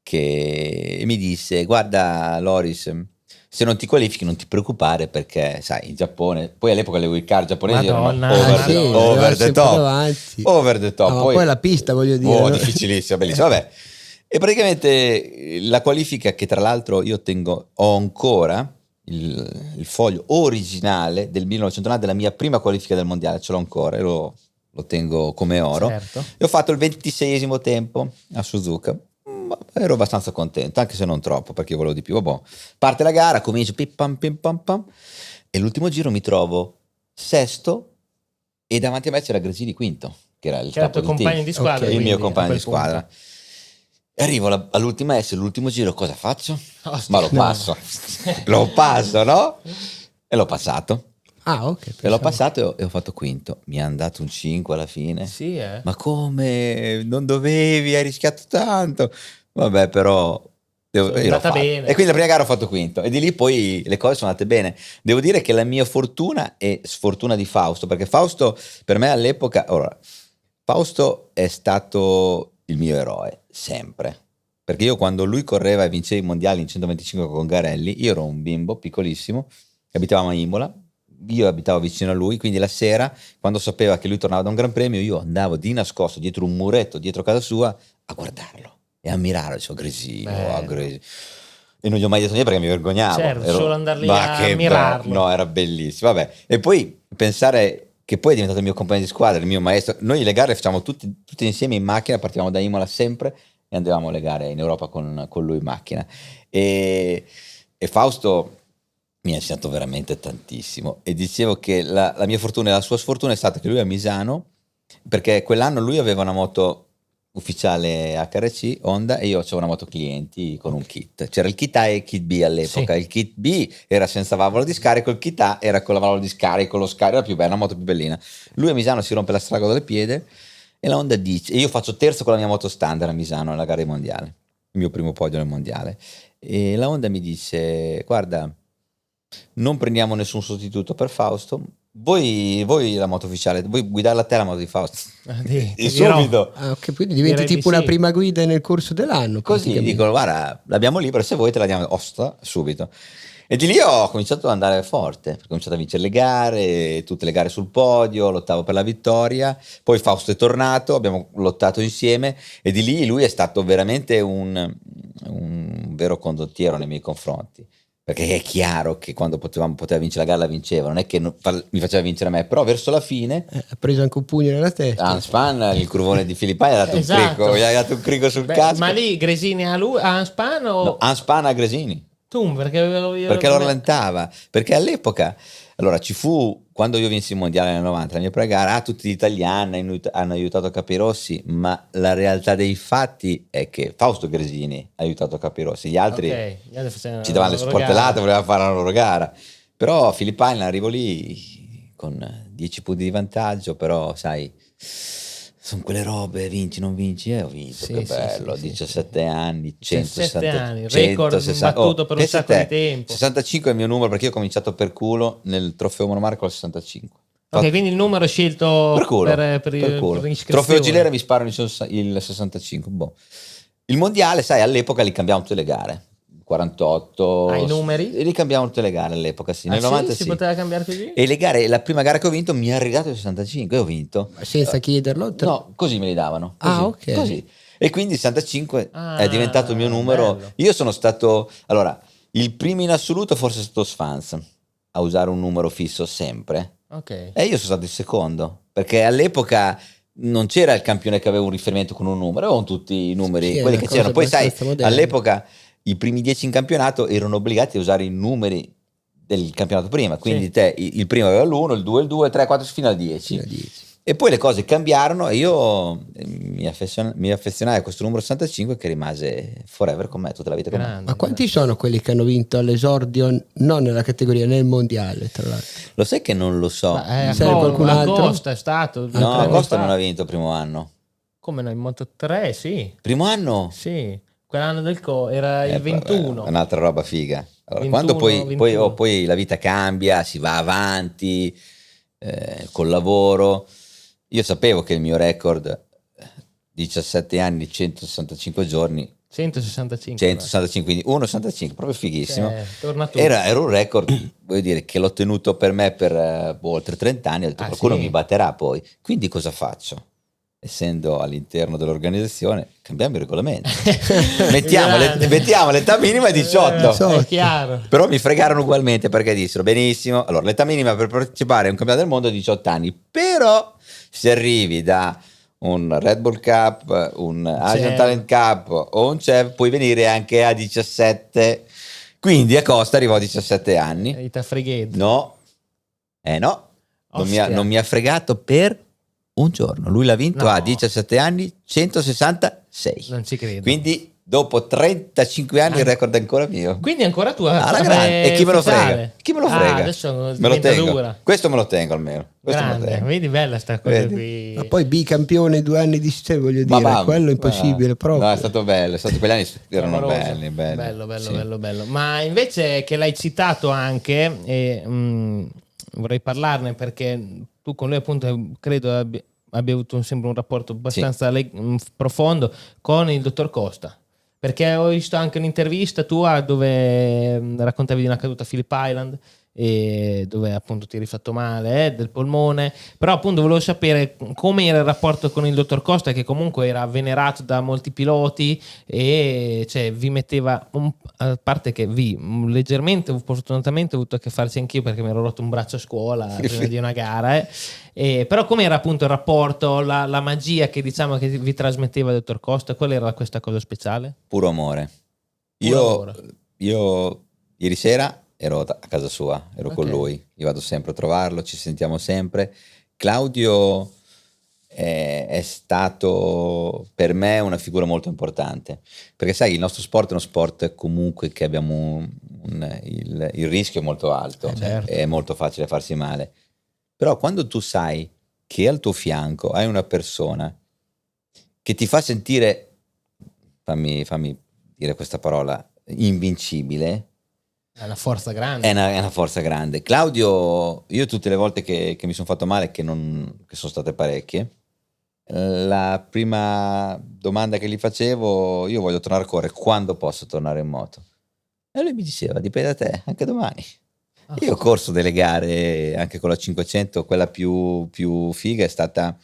che mi disse: guarda Loris, se non ti qualifichi non ti preoccupare, perché sai, in Giappone, poi all'epoca le wildcard giapponesi Madonna, erano sì, over the sempre top. davanti. Over the top. No, ma poi la pista, voglio dire, no? Difficilissima, bellissima. Vabbè. E praticamente la qualifica, che tra l'altro io ho ancora il foglio originale del 1990 della mia prima qualifica del mondiale, ce l'ho ancora e lo tengo come oro. Certo. E ho fatto il 26esimo tempo a Suzuka. Ma ero abbastanza contento, anche se non troppo, perché io volevo di più. Vabbè. Parte la gara, comincio pim pam pam, e l'ultimo giro mi trovo sesto e davanti a me c'era Gresini quinto, che era il Che era il capo tuo del compagno team. di squadra. Ok. Il mio quindi, compagno a di quel punto. squadra. E arrivo all'ultima S, l'ultimo giro, cosa faccio? Ostia, Ma lo no. passo, lo passo, no? E l'ho passato. Ah, ok. E l'ho pensavo- passato e ho fatto quinto. Mi è andato un 5 alla fine. Sì, Ma come? Non dovevi, hai rischiato tanto. Vabbè, però io l'ho andata fatto. bene. E quindi la prima gara ho fatto quinto e di lì poi le cose sono andate bene. Devo dire che la mia fortuna e sfortuna di Fausto, perché Fausto per me all'epoca, Fausto è stato il mio eroe sempre. Perché io quando lui correva e vinceva i mondiali in 125 con Garelli, io ero un bimbo piccolissimo, abitavamo a Imola, io abitavo vicino a lui, quindi la sera, quando sapeva che lui tornava da un gran premio, io andavo di nascosto dietro un muretto, dietro casa sua, a guardarlo e ammirarlo, dicevo Gresino, Bello. Gresino. E non gli ho mai detto niente perché mi vergognavo. Certo, solo andar lì Ma a che ammirarlo. no, era bellissimo. Vabbè. E poi pensare che poi è diventato il mio compagno di squadra, il mio maestro. Noi le gare le facciamo tutti insieme in macchina, partivamo da Imola sempre e andavamo alle gare in Europa con lui in macchina. E Fausto mi ha insegnato veramente tantissimo. E dicevo che la mia fortuna e la sua sfortuna è stata che lui a Misano, perché quell'anno lui aveva una moto ufficiale HRC Honda e io avevo una moto clienti con un kit. C'era il kit A e il kit B all'epoca. Sì. Il kit B era senza valvola di scarico, il kit A era con la valvola di scarico, lo scarico era più bella, una moto più bellina. Lui a Misano si rompe la stragola del piede e la Honda dice, e io faccio terzo con la mia moto standard a Misano nella gara mondiale, il mio primo podio nel mondiale, e la Honda mi dice: guarda, non prendiamo nessun sostituto per Fausto, voi la moto ufficiale, vuoi guidarla a te la moto di Fausto? Ti E dirò. subito Ah, ok, quindi diventi Direi di tipo una sì. prima guida nel corso dell'anno. così praticamente. dicono: guarda, l'abbiamo libera, se vuoi te la diamo osta subito. E di lì ho cominciato ad andare forte, ho cominciato a vincere le gare, tutte le gare sul podio, lottavo per la vittoria, poi Fausto è tornato, abbiamo lottato insieme e di lì lui è stato veramente un vero condottiero nei miei confronti, perché è chiaro che quando poteva vincere la gara la vinceva, non è che mi faceva vincere a me, però verso la fine Ha preso anche un pugno nella testa. Hans Pan, il curvone di Filippai, gli ha dato Esatto. un crico, gli ha dato un crico sul Beh, casco. ma lì Gresini a lui, a Span o No, Hans Pan a Gresini. tu? Perché Perché lo rallentava, perché all'epoca, allora ci fu, quando io vinsi il mondiale nel 90, la mia prima gara, tutti gli italiani hanno aiutato Capirossi, ma la realtà dei fatti è che Fausto Gresini ha aiutato Capirossi, gli altri ci davano le sportellate, volevano fare la loro gara, però Filippain arrivo lì con 10 punti di vantaggio, però sai, sono quelle robe, vinci, non vinci, ho vinto, Sì, che sì, bello, sì, 17 anni, 17 160, anni, record battuto per un pensa sacco te, di tempo. 65 è il mio numero perché io ho cominciato per culo nel trofeo monomarca al 65. Ok, quindi il numero scelto Per culo, per culo. iscrizione. Trofeo Gilera mi sparano il 65. Boh. Il mondiale, sai, all'epoca li cambiavamo tutte le gare. 48 i numeri? e li cambiavamo tutte le gare all'epoca, sì. Nel 90 si sì. poteva cambiare così? E le gare, la prima gara che ho vinto mi ha ridato il 65 e ho vinto. Ma senza chiederlo? No, così me li davano. Così, Ah, ok. Così. E quindi il 65 Ah, è diventato il mio numero. bello. Io sono stato, allora, il primo in assoluto forse è stato Sfans a usare un numero fisso sempre. Ok. E io sono stato il secondo, perché all'epoca non c'era il campione che aveva un riferimento con un numero, avevano tutti i numeri, Sì, è quelli una che cosa c'erano. Poi sai, abbastanza moderna. all'epoca i primi 10 in campionato erano obbligati a usare i numeri del campionato prima, quindi Sì. te il primo aveva l'1, il 2, il 2, il 3, il 4 fino al 10. Fino a 10. E poi le cose cambiarono e io mi affezionai a questo numero 65 che rimase forever con me, tutta la vita con me. Grande. Ma quanti sono quelli che hanno vinto all'esordio, non nella categoria, nel mondiale, tra l'altro? Lo sai che non lo so. Ma, Serve qualcun altro? Costa è stato. No, anni Costa fa. non ha vinto il primo anno. Come no, in Moto3, sì. Primo anno? Sì, quell'anno era il 21. È un'altra roba figa. Allora, 21, quando poi, 21. poi la vita cambia, si va avanti col lavoro. Io sapevo che il mio record 17 anni, 165 giorni, 165. quindi 1,65, proprio fighissimo. Torna tutto. Era un record, voglio dire, che l'ho tenuto per me per oltre 30 anni. Ho detto, qualcuno sì? mi batterà poi. Quindi cosa faccio? Essendo all'interno dell'organizzazione, cambiamo il regolamento. mettiamo l'età minima a 18. È chiaro. Però mi fregarono ugualmente perché dissero benissimo. Allora, l'età minima per partecipare a un campionato del mondo è 18 anni, però se arrivi da un Red Bull Cup, un Asian Talent Cup o un CEV, puoi venire anche a 17. Quindi a Costa arrivò a 17 anni. E ti ha fregato. No, non mi ha fregato per un giorno. Lui l'ha vinto a 17 anni, 166. Non ci credo. Quindi dopo 35 anni il record è ancora mio. Quindi ancora tu alla grande. E chi me lo frega? Chi me lo frega? Adesso me lo tengo. Dura. Questo me lo tengo almeno. Grande, vedi bella sta cosa qui. Ma poi bicampione 2 anni di sé, voglio dire, quello è impossibile proprio. No, è stato bello, quegli anni erano belli. Bello. Ma invece che l'hai citato anche, vorrei parlarne perché tu con lui appunto credo abbia avuto sempre un rapporto abbastanza profondo con il dottor Costa. Perché ho visto anche un'intervista tua dove raccontavi di una caduta a Phillip Island e dove appunto ti eri fatto male del polmone, però appunto volevo sapere come era il rapporto con il dottor Costa, che comunque era venerato da molti piloti e cioè vi metteva a parte che leggermente, fortunatamente ho avuto a che farci anch'io perché mi ero rotto un braccio a scuola prima di una gara però come era appunto il rapporto, la magia che diciamo che vi trasmetteva il dottor Costa, qual era questa cosa speciale? Puro amore. Io ieri sera ero a casa sua, ero con lui, io vado sempre a trovarlo, ci sentiamo sempre. Claudio è stato per me una figura molto importante, perché sai, il nostro sport è uno sport comunque che abbiamo il rischio è molto alto, certo. È molto facile farsi male, però quando tu sai che al tuo fianco hai una persona che ti fa sentire, fammi dire questa parola, invincibile. È una forza grande. È una forza grande. Claudio, io tutte le volte che mi sono fatto male, che sono state parecchie, la prima domanda che gli facevo, io voglio tornare a correre, quando posso tornare in moto? E lui mi diceva, dipende da te, anche domani. Io ho corso delle gare anche con la 500, quella più figa è stata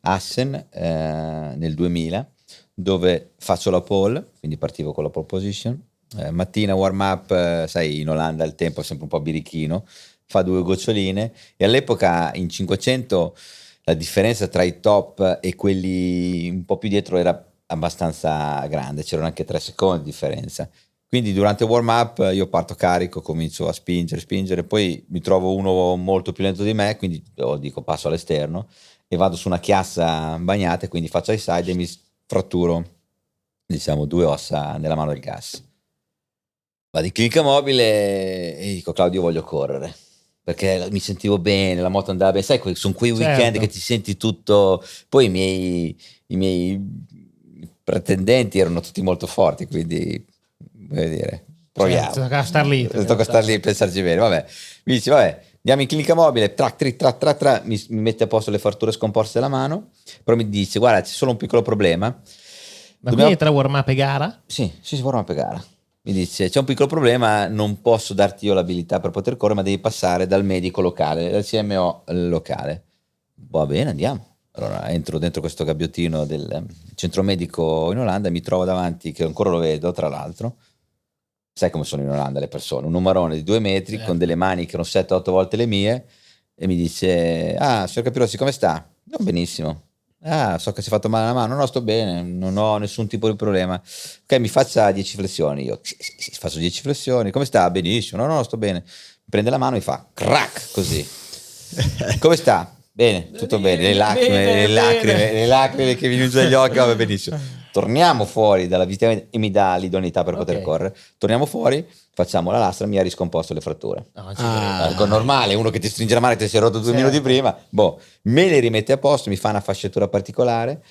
Assen nel 2000, dove faccio la pole, quindi partivo con la pole position. Mattina warm up, sai, in Olanda il tempo è sempre un po' birichino, fa 2 goccioline e all'epoca in 500 la differenza tra i top e quelli un po' più dietro era abbastanza grande, c'erano anche 3 secondi di differenza. Quindi durante il warm up io parto carico, comincio a spingere, poi mi trovo uno molto più lento di me, quindi dico passo all'esterno e vado su una chiassa bagnata, quindi faccio ai side e mi fratturo, diciamo, 2 ossa nella mano del gas. Vado in clinica mobile e dico Claudio, voglio correre perché mi sentivo bene, la moto andava bene, sai, sono quei weekend che ti senti tutto. Poi i miei pretendenti erano tutti molto forti, quindi voglio dire, proviamo. Tocca star lì e pensarci bene. Vabbè, mi dice vabbè, andiamo in clinica mobile, mi mette a posto le fratture scomposte della mano, però mi dice guarda, c'è solo un piccolo problema. Ma quindi tra warm up e gara? Sì, warm up e gara. Mi dice c'è un piccolo problema, non posso darti io l'abilità per poter correre, ma devi passare dal medico locale, dal CMO locale. Va bene, andiamo. Allora entro dentro questo gabbiottino del centro medico in Olanda e mi trovo davanti, che ancora lo vedo tra l'altro, sai come sono in Olanda le persone, un numerone di 2 metri con delle mani che erano 7-8 volte le mie e mi dice signor Capirossi, come sta? Non benissimo. So che si è fatto male alla mano, no, sto bene, non ho nessun tipo di problema. Ok, mi faccia 10 flessioni. Io sì, faccio 10 flessioni. Come sta? Benissimo. No, sto bene. Mi prende la mano e mi fa crack così. Come sta? Bene, tutto bene. Le lacrime che mi vengono giù dagli occhi, va benissimo. Torniamo fuori dalla visita e mi dà l'idoneità per poter correre. Torniamo fuori, facciamo la lastra, mi ha riscomposto le fratture. Normale, uno che ti stringe la mano e ti si è rotto 2 minuti prima, me le rimette a posto, mi fa una fasciatura particolare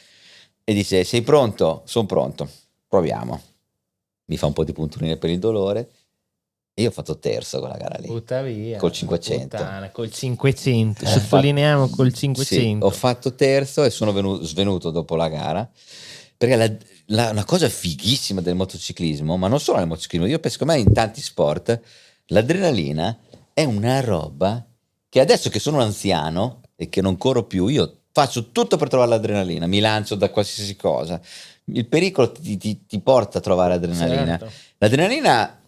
e dice: sei pronto? Sono pronto, proviamo. Mi fa un po' di punturine per il dolore e io ho fatto terzo con la gara lì. Butta via. Col 500. Puttana, col 500. Sottolineiamo col 500. Sì, ho fatto terzo e sono svenuto dopo la gara, perché una cosa fighissima del motociclismo, ma non solo nel motociclismo, io penso che in tanti sport l'adrenalina è una roba che adesso che sono anziano e che non corro più, io faccio tutto per trovare l'adrenalina, mi lancio da qualsiasi cosa. Il pericolo ti porta a trovare adrenalina. Certo. L'adrenalina,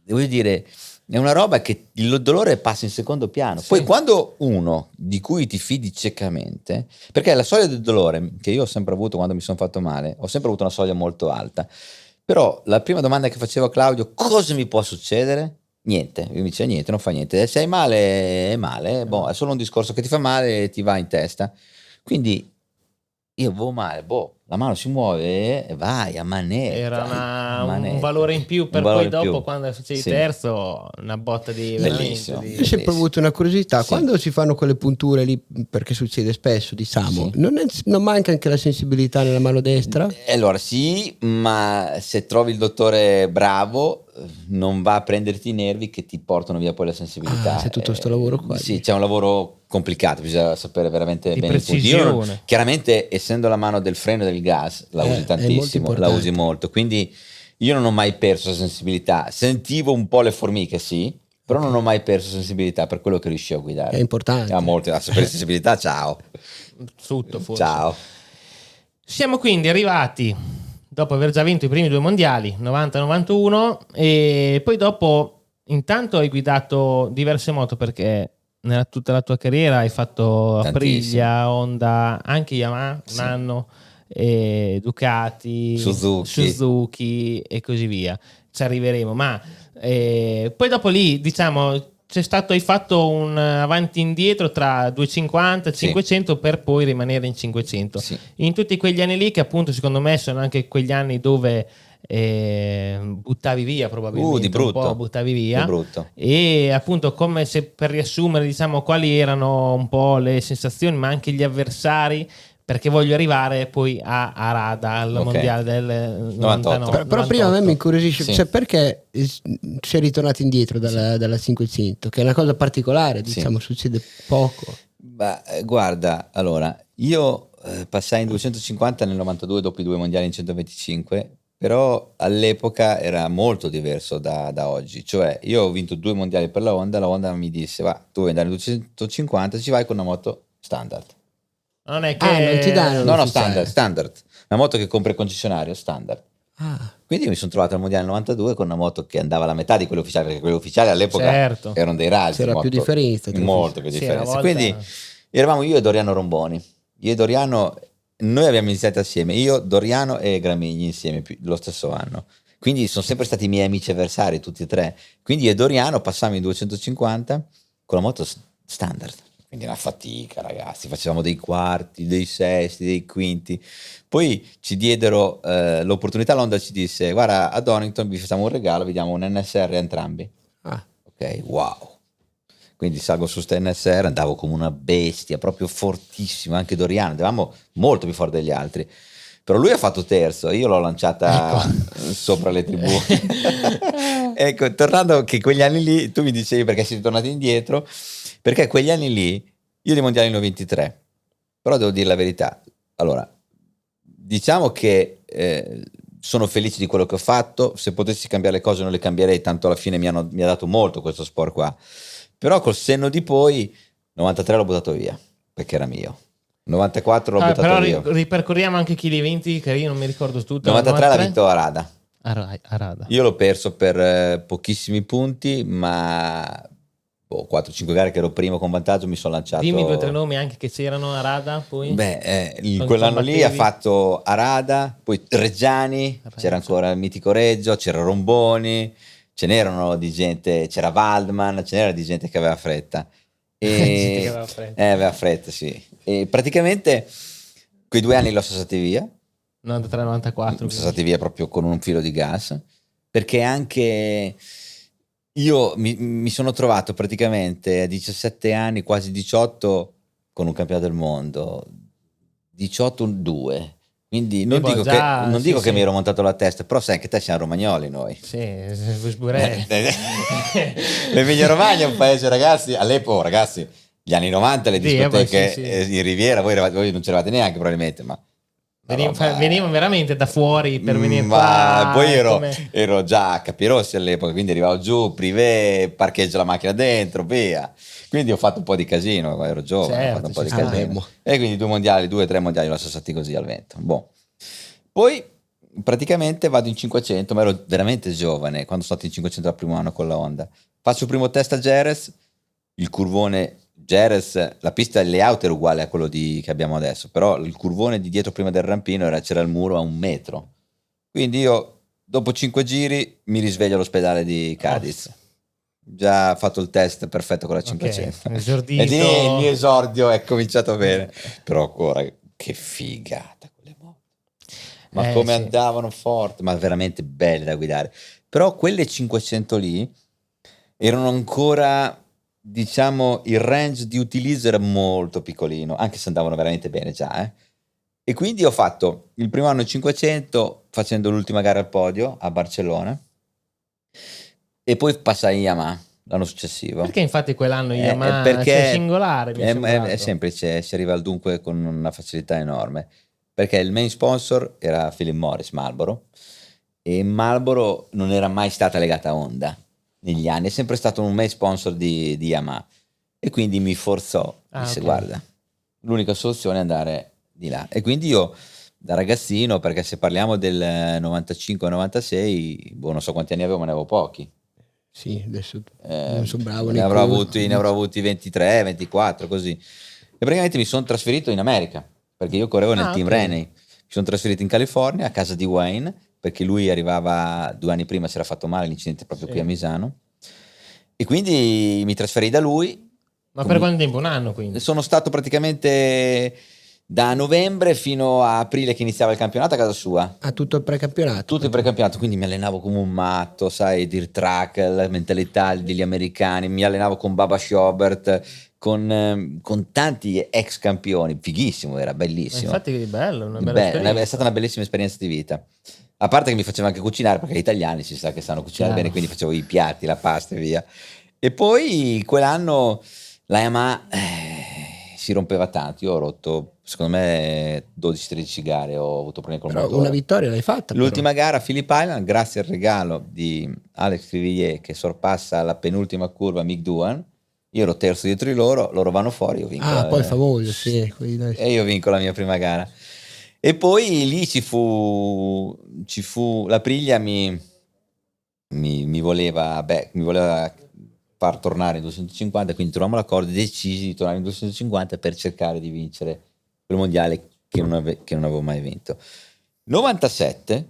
devo dire, è una roba che il dolore passa in secondo piano. Sì. Poi quando uno di cui ti fidi ciecamente, perché la soglia del dolore che io ho sempre avuto quando mi sono fatto male, ho sempre avuto una soglia molto alta, però la prima domanda che facevo a Claudio: cosa mi può succedere? Niente, mi dice niente, non fa niente, se hai male è male, è solo un discorso che ti fa male e ti va in testa. Quindi io avevo male, la mano si muove e vai a manetta. Era un valore in più per poi dopo, quando facevi terzo, una botta di bellissimo. Io ho sempre avuto una curiosità, quando si fanno quelle punture lì, perché succede spesso, diciamo, non manca anche la sensibilità nella mano destra? Allora sì, ma se trovi il dottore bravo non va a prenderti i nervi che ti portano via poi la sensibilità. C'è tutto questo lavoro qua. Sì, c'è un lavoro complicato, bisogna sapere veramente di bene precisione. Io, chiaramente, essendo la mano del freno e del gas, la usi tantissimo, la usi molto, quindi io non ho mai perso sensibilità. Sentivo un po' le formiche, sì, però non ho mai perso sensibilità per quello che riuscivo a guidare. È importante. A sapere sensibilità, ciao. Tutto forse. Ciao. Siamo quindi arrivati, dopo aver già vinto i primi 2 mondiali, 90-91, e poi dopo intanto hai guidato diverse moto, perché nella tutta la tua carriera hai fatto Aprilia, Honda, anche Yamaha un anno, e Ducati, Suzuki e così via. Ci arriveremo, ma poi dopo lì, diciamo, hai fatto un avanti e indietro tra 250 e 500 per poi rimanere in 500. In tutti quegli anni lì, che appunto secondo me sono anche quegli anni dove buttavi via probabilmente di brutto, un po', buttavi via, di brutto. E appunto, come se per riassumere, diciamo, quali erano un po' le sensazioni ma anche gli avversari, perché voglio arrivare poi a Arada, al mondiale del 99. Però prima a me mi incuriosisce, cioè, perché si è ritornato indietro dalla 500, che è una cosa particolare, diciamo, succede poco. Guarda, allora, io passai in 250 nel 92 dopo i 2 mondiali in 125, però all'epoca era molto diverso da oggi. Cioè, io ho vinto 2 mondiali per la Honda mi disse: va, tu vuoi andare in 250, ci vai con una moto standard. Non è che non ti danno no, standard, una moto che compra il concessionario standard. Quindi io mi sono trovato al mondiale 92 con una moto che andava alla metà di quello ufficiale, perché quello ufficiale all'epoca erano dei razzi, c'era più differenza, molto più differenza. Quindi eravamo io e Doriano Romboni. Io e Doriano, noi abbiamo iniziato assieme, io, Doriano e Gramigni insieme lo stesso anno. Quindi sono sempre stati i miei amici avversari, tutti e 3. Quindi io e Doriano passammo in 250 con la moto standard. Quindi una fatica, ragazzi, facevamo dei quarti, dei sesti, dei quinti. Poi ci diedero l'opportunità, l'Honda ci disse: guarda, ad Donington vi facciamo un regalo, vi diamo un NSR entrambi. Ok, wow. Quindi salgo su sta NSR, andavo come una bestia, proprio fortissimo, anche Doriano, andavamo molto più forti degli altri. Però lui ha fatto terzo, io l'ho lanciata sopra le tribune. Ecco, tornando che quegli anni lì, tu mi dicevi perché sei tornato indietro, perché quegli anni lì, io dei mondiali ne ho 23, però devo dire la verità. Allora, diciamo che sono felice di quello che ho fatto, se potessi cambiare le cose non le cambierei, tanto alla fine mi ha dato molto questo sport qua. Però col senno di poi, 93 l'ho buttato via, perché era mio. 94 l'ho buttato via. Però ripercorriamo anche chi li vinti, che io non mi ricordo tutto. 93 l'ha vinto Arada. Arada. Io l'ho perso per pochissimi punti, ma 4-5 gare che ero primo con vantaggio mi sono lanciato. Dimmi 2 o 3 nomi anche che c'erano a Rada poi. Quell'anno lì ha fatto Arada, poi Reggiani, c'era ancora il mitico Reggio, c'era Romboni, ce n'erano di gente, c'era Waldman, ce n'era di gente che aveva fretta. Aveva fretta, sì. E praticamente quei 2 anni l'ho sassati via. 93-94. Sono stati via proprio con un filo di gas, perché anche io mi sono trovato praticamente a 17 anni, quasi 18, con un campionato del mondo, 18-2, Quindi non dico, che mi ero montato la testa, però sai che te siamo romagnoli noi. Sì, sburè. L'Emilia Romagna è un paese, ragazzi, all'epoca, ragazzi, gli anni 90 le discoteche in Riviera, voi non c'eravate neanche probabilmente, ma venivano veramente da fuori per venire qua. Poi ero già a Capirossi all'epoca, quindi arrivavo giù, privé, parcheggio la macchina dentro, via. Quindi ho fatto un po' di casino quando ero giovane, ho fatto un po' di casino. E quindi 2 o 3 mondiali l'ho passati così al vento. Boh. Poi praticamente vado in 500, ma ero veramente giovane quando sono stato in 500 al primo anno con la Honda. Faccio il primo test a Jerez, il curvone Jerez, la pista del layout era uguale a quello che abbiamo adesso, però il curvone di dietro prima del rampino c'era il muro a 1 metro. Quindi io dopo 5 giri mi risveglio all'ospedale di Cadiz. Già fatto il test perfetto con la 500. Esordito. E lì il mio esordio è cominciato bene. Però ancora, che figata quelle moto. Ma come andavano forte, ma veramente belle da guidare. Però quelle 500 lì erano ancora, diciamo, il range di utilizzo era molto piccolino, anche se andavano veramente bene già. E quindi ho fatto il primo anno 500 facendo l'ultima gara al podio a Barcellona. E poi passai in Yamaha l'anno successivo. Perché infatti quell'anno Yamaha è singolare? È semplice, si arriva al dunque con una facilità enorme. Perché il main sponsor era Philip Morris, Marlboro, e Marlboro non era mai stata legata a Honda negli anni, è sempre stato un main sponsor di Yamaha. E quindi mi forzò, disse guarda, l'unica soluzione è andare di là. E quindi io da ragazzino, perché se parliamo del 95-96, non so quanti anni avevo, ma ne avevo pochi. Sì, adesso non sono bravo. Ne avrò avuti 23, 24, così. E praticamente mi sono trasferito in America, perché io correvo nel team Rennie. Mi sono trasferito in California, a casa di Wayne, perché lui arrivava 2 anni prima, si era fatto male, l'incidente proprio qui a Misano. E quindi mi trasferì da lui. Ma per quanto tempo? 1 anno quindi? Sono stato praticamente da novembre fino a aprile che iniziava il campionato a casa sua. Tutto il precampionato? Tutto il precampionato, quindi mi allenavo come un matto, sai, dirt track, la mentalità degli americani, mi allenavo con Baba Schobert, con tanti ex campioni, fighissimo, era bellissimo. Infatti è bello, è stata una bellissima esperienza di vita. A parte che mi faceva anche cucinare, perché gli italiani si sa che sanno cucinare bene, quindi facevo i piatti, la pasta e via. E poi quell'anno la Yamaha si rompeva tanto, io ho rotto secondo me 12-13 gare, ho avuto problemi con il motore. Una vittoria l'hai fatta. L'ultima gara a Phillip Island, grazie al regalo di Alex Crivillier che sorpassa la penultima curva Mick Doohan, io ero terzo dietro di loro vanno fuori, io vinco. Poi famoso, sì. E io vinco la mia prima gara. E poi lì ci fu la Priglia mi voleva far tornare in 250, quindi trovavamo l'accordo e decisi di tornare in 250 per cercare di vincere quel mondiale che non avevo mai vinto. 97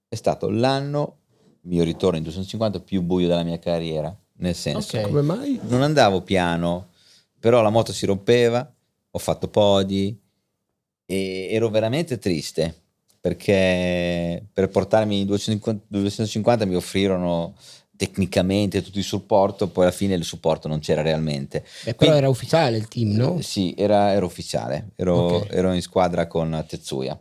è stato l'anno mio ritorno in 250 più buio della mia carriera, nel senso, come mai? Non andavo piano, però la moto si rompeva, ho fatto podi e ero veramente triste perché per portarmi in 250 mi offrirono tecnicamente tutto il supporto, poi alla fine il supporto non c'era realmente. Però era ufficiale il team, no? Sì, era ufficiale, ero in squadra con Tetsuya.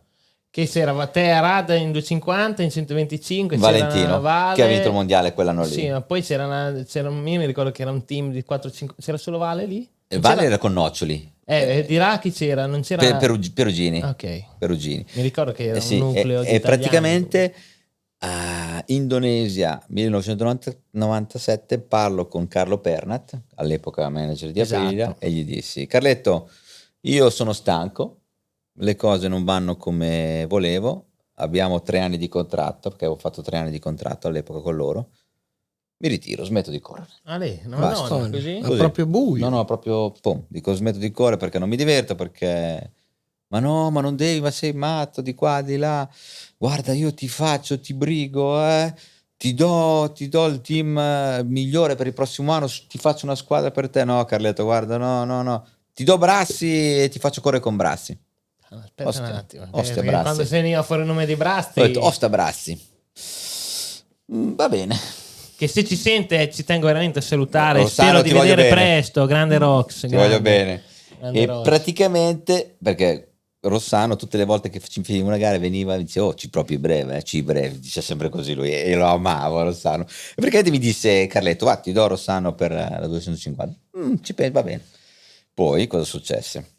Che c'era te a Rada in 250, in 125, Valentino, Vale, che ha vinto il mondiale quell'anno lì. Sì, ma poi c'era io mi ricordo che era un team di 4-5, c'era solo Vale lì? Vale era con Noccioli. Dirà chi c'era, non c'era... Perugini. Ok. Perugini. Mi ricordo che era un nucleo di e praticamente a Indonesia 1997 parlo con Carlo Pernat, all'epoca manager di Aprilia, e gli dissi: Carletto, io sono stanco, le cose non vanno come volevo, abbiamo 3 anni di contratto, perché avevo fatto 3 anni di contratto all'epoca con loro, mi ritiro, smetto di correre. Così? Proprio buio. No, proprio dico smetto di correre perché non mi diverto, perché ma non devi, ma sei matto, di qua, di là, guarda io ti brigo, ti do il team migliore per il prossimo anno, ti faccio una squadra per te. No Carletto, guarda, no, ti do Brassi e ti faccio correre con Brassi. Aspetta un attimo, Brassi. Quando se veniva fuori il nome di Brassi ho detto Osta Brassi, va bene. Che se ci sente ci tengo veramente a salutare, spero di vedere presto, grande Rox. Ti voglio bene. E praticamente, perché Rossano tutte le volte che ci finiva una gara veniva e diceva ci proprio breve, ci breve, dice sempre così lui e lo amavo Rossano. E perché mi disse Carletto, va ti do Rossano per la 250, ci penso, va bene. Poi cosa successe?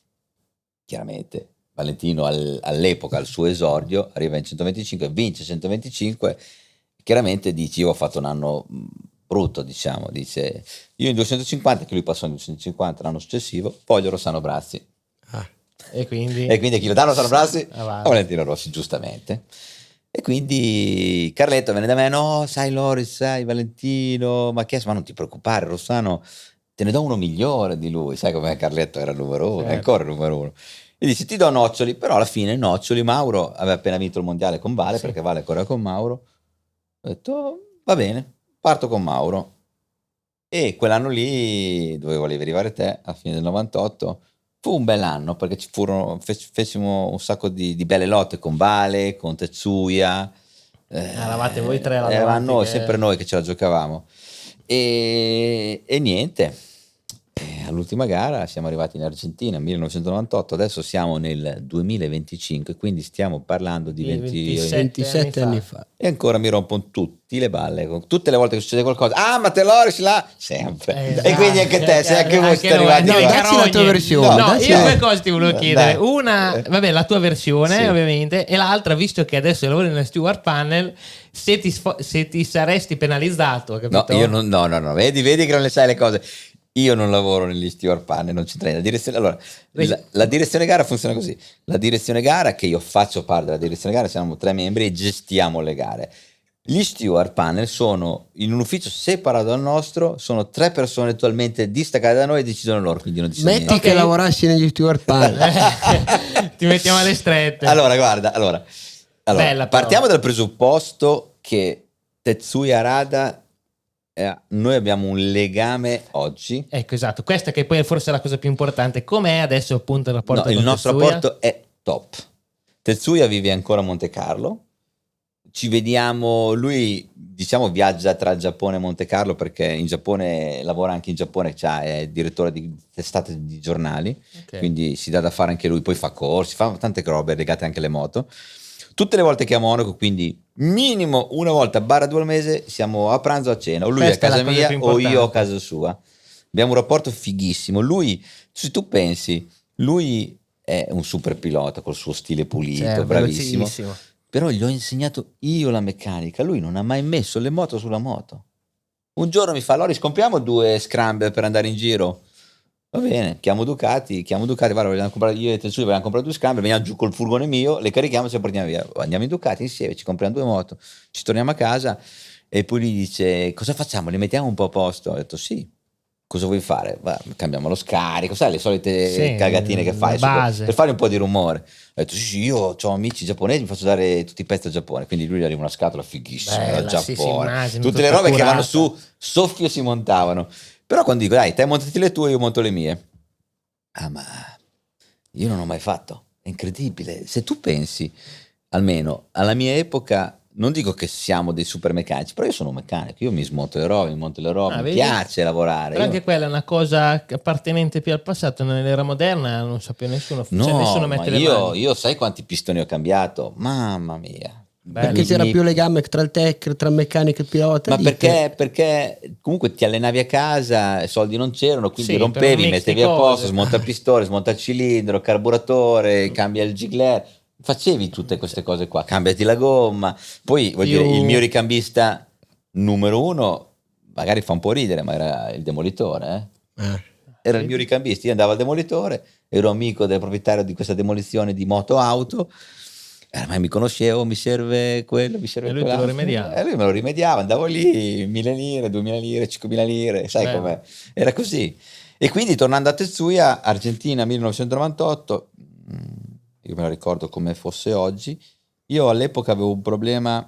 Chiaramente Valentino all'epoca, al suo esordio, arriva in 125, vince 125, chiaramente dice io ho fatto un anno brutto, diciamo, dice io in 250, che lui passò in 250 l'anno successivo, voglio Rossano Brazzi. E quindi a chi lo danno Rossano Brazzi? A Valentino Rossi, giustamente. E quindi Carletto venne da me, no, sai Loris, sai Valentino, ma non ti preoccupare, Rossano, te ne do uno migliore di lui, sai com'è Carletto era il numero uno, è ancora il numero uno. E dice ti do Noccioli, però alla fine Noccioli, Mauro aveva appena vinto il mondiale con Vale, perché Vale correva con Mauro, ho detto va bene, parto con Mauro. E quell'anno lì, dove volevi arrivare te, alla fine del 98, fu un bel anno perché fecimo un sacco di belle lotte con Vale, con Tetsuya. Eravate voi tre eravamo sempre noi che ce la giocavamo. E niente, all'ultima gara siamo arrivati in Argentina nel 1998, adesso siamo nel 2025, quindi stiamo parlando di 27 anni fa. E ancora mi rompono tutti le balle, tutte le volte che succede qualcosa, ma te Loris là, sempre. E quindi anche te, se anche voi siete arrivati qua. Dacci la tua versione. No, io due cose ti volevo chiedere. Una, vabbè, la tua versione ovviamente, e l'altra, visto che adesso lavori nella Steward Panel, se ti saresti penalizzato, capito? No, io no, vedi che non le sai le cose. Io non lavoro negli Steward Panel, non c'entra niente. Allora, la direzione gara funziona così. La direzione gara, che io faccio parte della direzione gara, siamo 3 membri e gestiamo le gare. Gli Steward Panel sono in un ufficio separato dal nostro, sono 3 persone attualmente distaccate da noi e decidono loro, quindi non decidono metti che lavorassi negli Steward Panel. Ti mettiamo alle strette. Allora, guarda, Bella, partiamo dal presupposto che Tetsuya Arada, noi abbiamo un legame oggi. Ecco, esatto, questa che poi è forse la cosa più importante. Com'è adesso appunto il rapporto con il nostro Tetsuya? rapporto è top. Tetsuya vive ancora a Monte Carlo, ci vediamo, lui diciamo viaggia tra Giappone e Monte Carlo perché in Giappone lavora, anche in Giappone è direttore di testate di giornali, quindi si dà da fare anche lui, poi fa corsi, fa tante robe legate anche alle moto. Tutte le volte che a Monaco, quindi minimo una volta /2 al mese, siamo a pranzo, a cena, o lui a casa mia o io a casa sua. Abbiamo un rapporto fighissimo. Lui, se tu pensi, lui è un super pilota col suo stile pulito, bravissimo, però gli ho insegnato io la meccanica. Lui non ha mai messo le moto sulla moto. Un giorno mi fa: Loris, compriamo 2 scramble per andare in giro. Va bene, chiamo Ducati, guarda, vogliamo comprare, io e Tetsuya vogliamo comprare 2 scramble, veniamo giù col furgone mio, le carichiamo e ci portiamo via. Andiamo in Ducati insieme, ci compriamo 2 moto, ci torniamo a casa e poi lui dice: cosa facciamo? Le mettiamo un po' a posto? Ho detto sì. Cosa vuoi fare? Cambiamo lo scarico, sai, le solite cagatine che fai per fare un po' di rumore. Ho detto sì, io ho amici giapponesi, mi faccio dare tutti i pezzi al Giappone, quindi lui gli arriva una scatola fighissima dal Giappone, tutte le robe che vanno su soffio si montavano. Però quando dico dai, te montati le tue, io monto le mie, ma io non ho mai fatto, è incredibile. Se tu pensi almeno alla mia epoca, non dico che siamo dei super meccanici, però io sono un meccanico, io mi smonto le robe, mi piace lavorare. Però anche quella è una cosa appartenente più al passato, nell'era moderna non sa più nessuno, nessuno mette le mani. Io sai quanti pistoni ho cambiato? Mamma mia. Perché c'era più legame tra il meccanico e il pilota? Ma perché comunque ti allenavi a casa, soldi non c'erano, quindi rompevi, mettevi a posto, smonta il pistone, smonta il cilindro, carburatore, cambia il gigler, facevi tutte queste cose qua, cambiati la gomma. Poi voglio dire, il mio ricambista numero 1 magari fa un po' ridere, ma era il Demolitore, era il mio ricambista, io andavo al Demolitore, ero amico del proprietario di questa demolizione di moto auto, ma mi conoscevo, mi serve quello, mi serve quello. E lui te lo rimediava. E lui me lo rimediava, andavo lì, 1.000 lire, 2.000 lire, 5.000 lire, sai com'è? Era così. E quindi tornando a Tetsuya, Argentina 1998, io me lo ricordo come fosse oggi, io all'epoca avevo un problema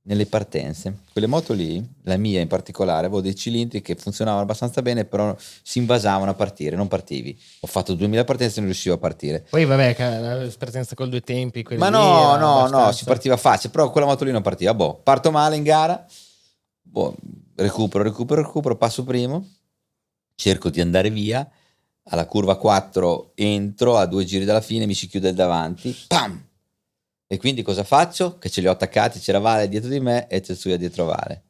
nelle partenze. Quelle moto lì, la mia in particolare, avevo dei cilindri che funzionavano abbastanza bene, però si invasavano a partire, non partivi. Ho fatto 2000 partenze e non riuscivo a partire. Poi vabbè, la partenza con 2 tempi, ma no, si partiva facile, però quella moto lì non partiva. Parto male in gara, recupero, passo primo, cerco di andare via, alla curva 4 entro a 2 giri dalla fine, mi si chiude il davanti, pam! E quindi cosa faccio? Che ce li ho attaccati, c'era Vale dietro di me e Tetsuya dietro Vale.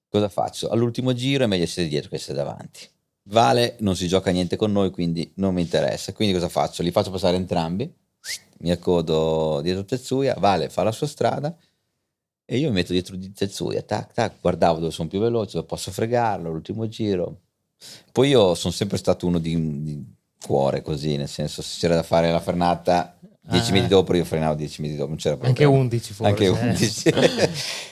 Cosa faccio? All'ultimo giro è meglio essere dietro che essere davanti. Vale non si gioca niente con noi, quindi non mi interessa. Quindi cosa faccio? Li faccio passare entrambi, mi accodo dietro Tetsuya, Vale fa la sua strada e io mi metto dietro di Tetsuya, tac tac, guardavo dove sono più veloce, dove posso fregarlo, l'ultimo giro. Poi io sono sempre stato uno di cuore, così, nel senso, se c'era da fare la frenata 10 minuti dopo, io frenavo 10 minuti dopo, non c'era problema. Anche 11 forse. Anche 11.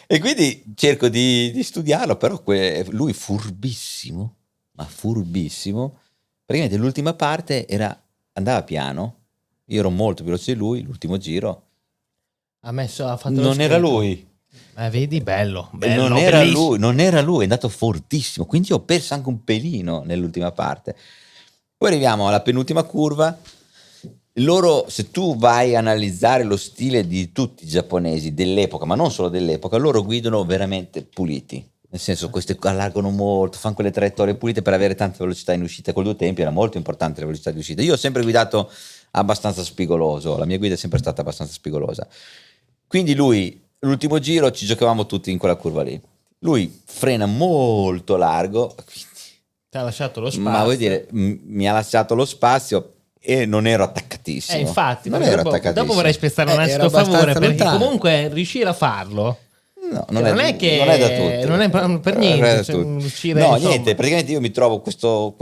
E quindi cerco di studiarlo, però lui furbissimo, ma furbissimo. Praticamente l'ultima parte andava piano, io ero molto veloce di lui, l'ultimo giro. Ha fatto non era lui. Vedi, bello, non era lui, è andato fortissimo, quindi ho perso anche un pelino nell'ultima parte. Poi arriviamo alla penultima curva. Loro, se tu vai a analizzare lo stile di tutti i giapponesi dell'epoca, ma non solo dell'epoca, loro guidano veramente puliti, nel senso, queste allargano molto, fanno quelle traiettorie pulite per avere tanta velocità in uscita. Con 2 tempi era molto importante la velocità di uscita. Io ho sempre guidato abbastanza spigoloso, la mia guida è sempre stata abbastanza spigolosa, quindi lui, l'ultimo giro ci giocavamo tutti in quella curva lì, lui frena molto largo, quindi, ti ha lasciato lo spazio, ma vuol dire, mi ha lasciato lo spazio e non ero attaccatissimo. Infatti, non ero attaccatissimo. Dopo vorrei spezzare un altro favore, perché comunque riuscire a farlo non è da tutti. Non è per niente. Niente, praticamente io mi trovo questo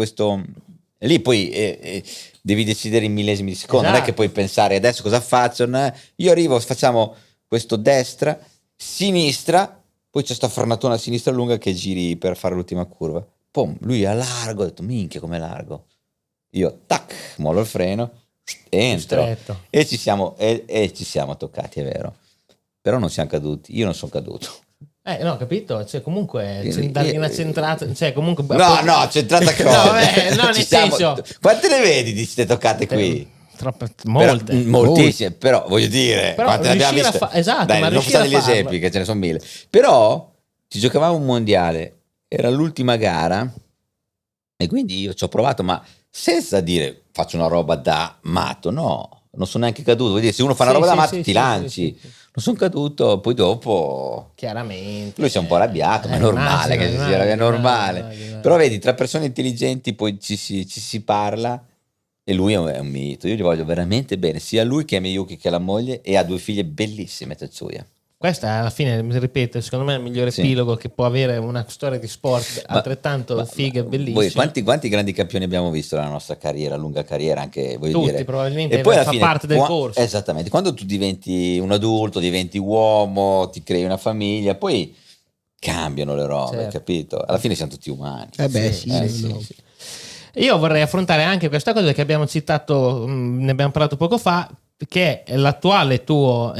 lì, poi devi decidere in millesimi di secondo, non è che puoi pensare adesso cosa faccio, io arrivo, facciamo questo destra, sinistra, poi c'è sta frenatona a sinistra lunga che giri per fare l'ultima curva, pom, lui a largo, ho detto minchia com'è largo, io tac, mollo il freno, entro e ci siamo toccati, è vero, però non siamo caduti, io non sono caduto. No, capito? Cioè, comunque inaccentrato, cioè, comunque no, centrata cosa? No, nel senso, quante ne vedi di ste toccate qui? Molte. Moltissime, però voglio dire, quante ne abbiamo viste? Esatto, dai, ma non facciamo degli esempi, che ce ne sono 1000. Però ci giocavamo un mondiale, era l'ultima gara e quindi io ci ho provato, ma senza dire faccio una roba da matto, no, non sono neanche caduto. Vuol dire, se uno fa una roba da matto ti lanci. Non sono caduto, poi dopo chiaramente lui si è un po' arrabbiato, ma è normale che si sia arrabbiato, è normale. Però vedi, tra persone intelligenti poi ci si parla e lui è un mito. Io gli voglio veramente bene, sia lui che a Miyuki che alla moglie, e ha 2 figlie bellissime, Tetsuya. Questa alla fine, mi ripeto, secondo me è il migliore epilogo che può avere una storia di sport altrettanto figa e bellissima. Quanti grandi campioni abbiamo visto nella nostra carriera, lunga carriera, anche voglio tutti dire. probabilmente, e poi fa parte del corso. Esattamente, quando tu diventi un adulto, diventi uomo, ti crei una famiglia, poi cambiano le robe, capito? Alla fine siamo tutti umani. Sì. Io vorrei affrontare anche questa cosa che abbiamo citato, ne abbiamo parlato poco fa, che è l'attuale tua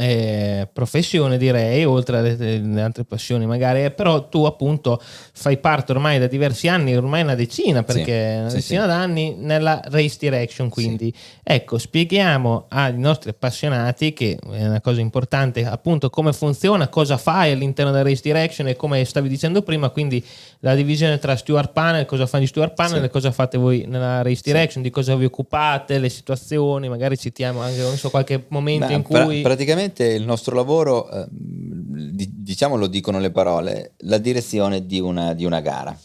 professione, direi, oltre alle altre passioni magari, però tu appunto fai parte ormai da diversi anni, ormai una decina, perché una decina d'anni nella Race Direction, quindi ecco, spieghiamo ai nostri appassionati, che è una cosa importante, appunto come funziona, cosa fai all'interno della Race Direction e come stavi dicendo prima, quindi la divisione tra Stewart Panel, cosa fanno gli Stewart Panel e cosa fate voi nella Race Direction, di cosa vi occupate, le situazioni, magari citiamo anche, non so, qualche momento in cui praticamente il nostro lavoro, diciamo, lo dicono le parole, la direzione di una gara.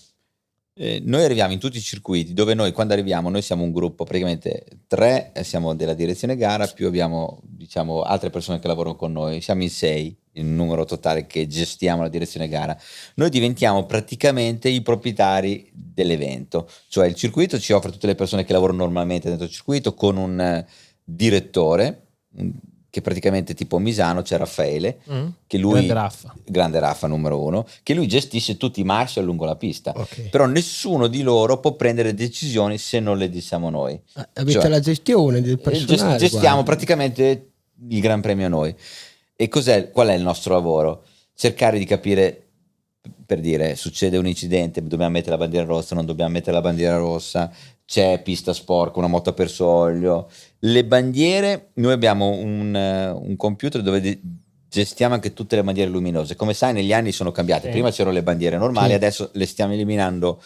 Noi arriviamo in tutti i circuiti dove noi, quando arriviamo, noi siamo un gruppo, praticamente 3 siamo della direzione gara, più abbiamo, diciamo, altre persone che lavorano con noi, siamo in 6 il numero totale che gestiamo la direzione gara. Noi diventiamo praticamente i proprietari dell'evento, cioè il circuito ci offre tutte le persone che lavorano normalmente dentro il circuito con un direttore, che praticamente tipo Misano, c'è Raffaele, che lui, grande Raffa numero 1, che lui gestisce tutti i marshal lungo la pista, però nessuno di loro può prendere decisioni se non le diciamo noi. Avete la gestione del personale, gestiamo praticamente il Gran Premio noi. E qual è il nostro lavoro? Cercare di capire, per dire, succede un incidente, dobbiamo mettere la bandiera rossa, non dobbiamo mettere la bandiera rossa, c'è pista sporca, una moto a perso olio. Le bandiere, noi abbiamo un computer dove gestiamo anche tutte le bandiere luminose. Come sai, negli anni sono cambiate. Sì. Prima c'erano le bandiere normali, Sì. adesso le stiamo eliminando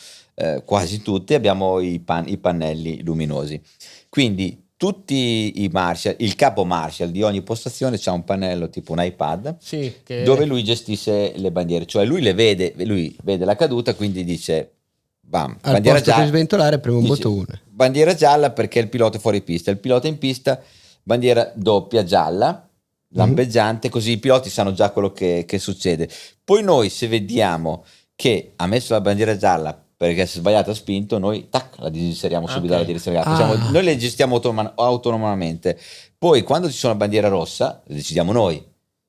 quasi tutte. Abbiamo i pannelli luminosi. Quindi tutti i Marshall, il capo Marshall di ogni postazione c'ha un pannello tipo un iPad, Sì, che... dove lui gestisce le bandiere, cioè lui vede la caduta, quindi dice bam, Al bandiera posto per gialla, sventolare premo un dice, bottone. bandiera gialla perché il pilota è fuori pista, il pilota in pista, bandiera doppia gialla, lampeggiante, così i piloti sanno già quello che succede. Poi noi, se vediamo che ha messo la bandiera gialla perché si è sbagliato, ha spinto, noi tac, la disinseriamo subito dalla direzione gara. Noi le gestiamo autonomamente. Poi quando ci sono la bandiera rossa, le decidiamo noi.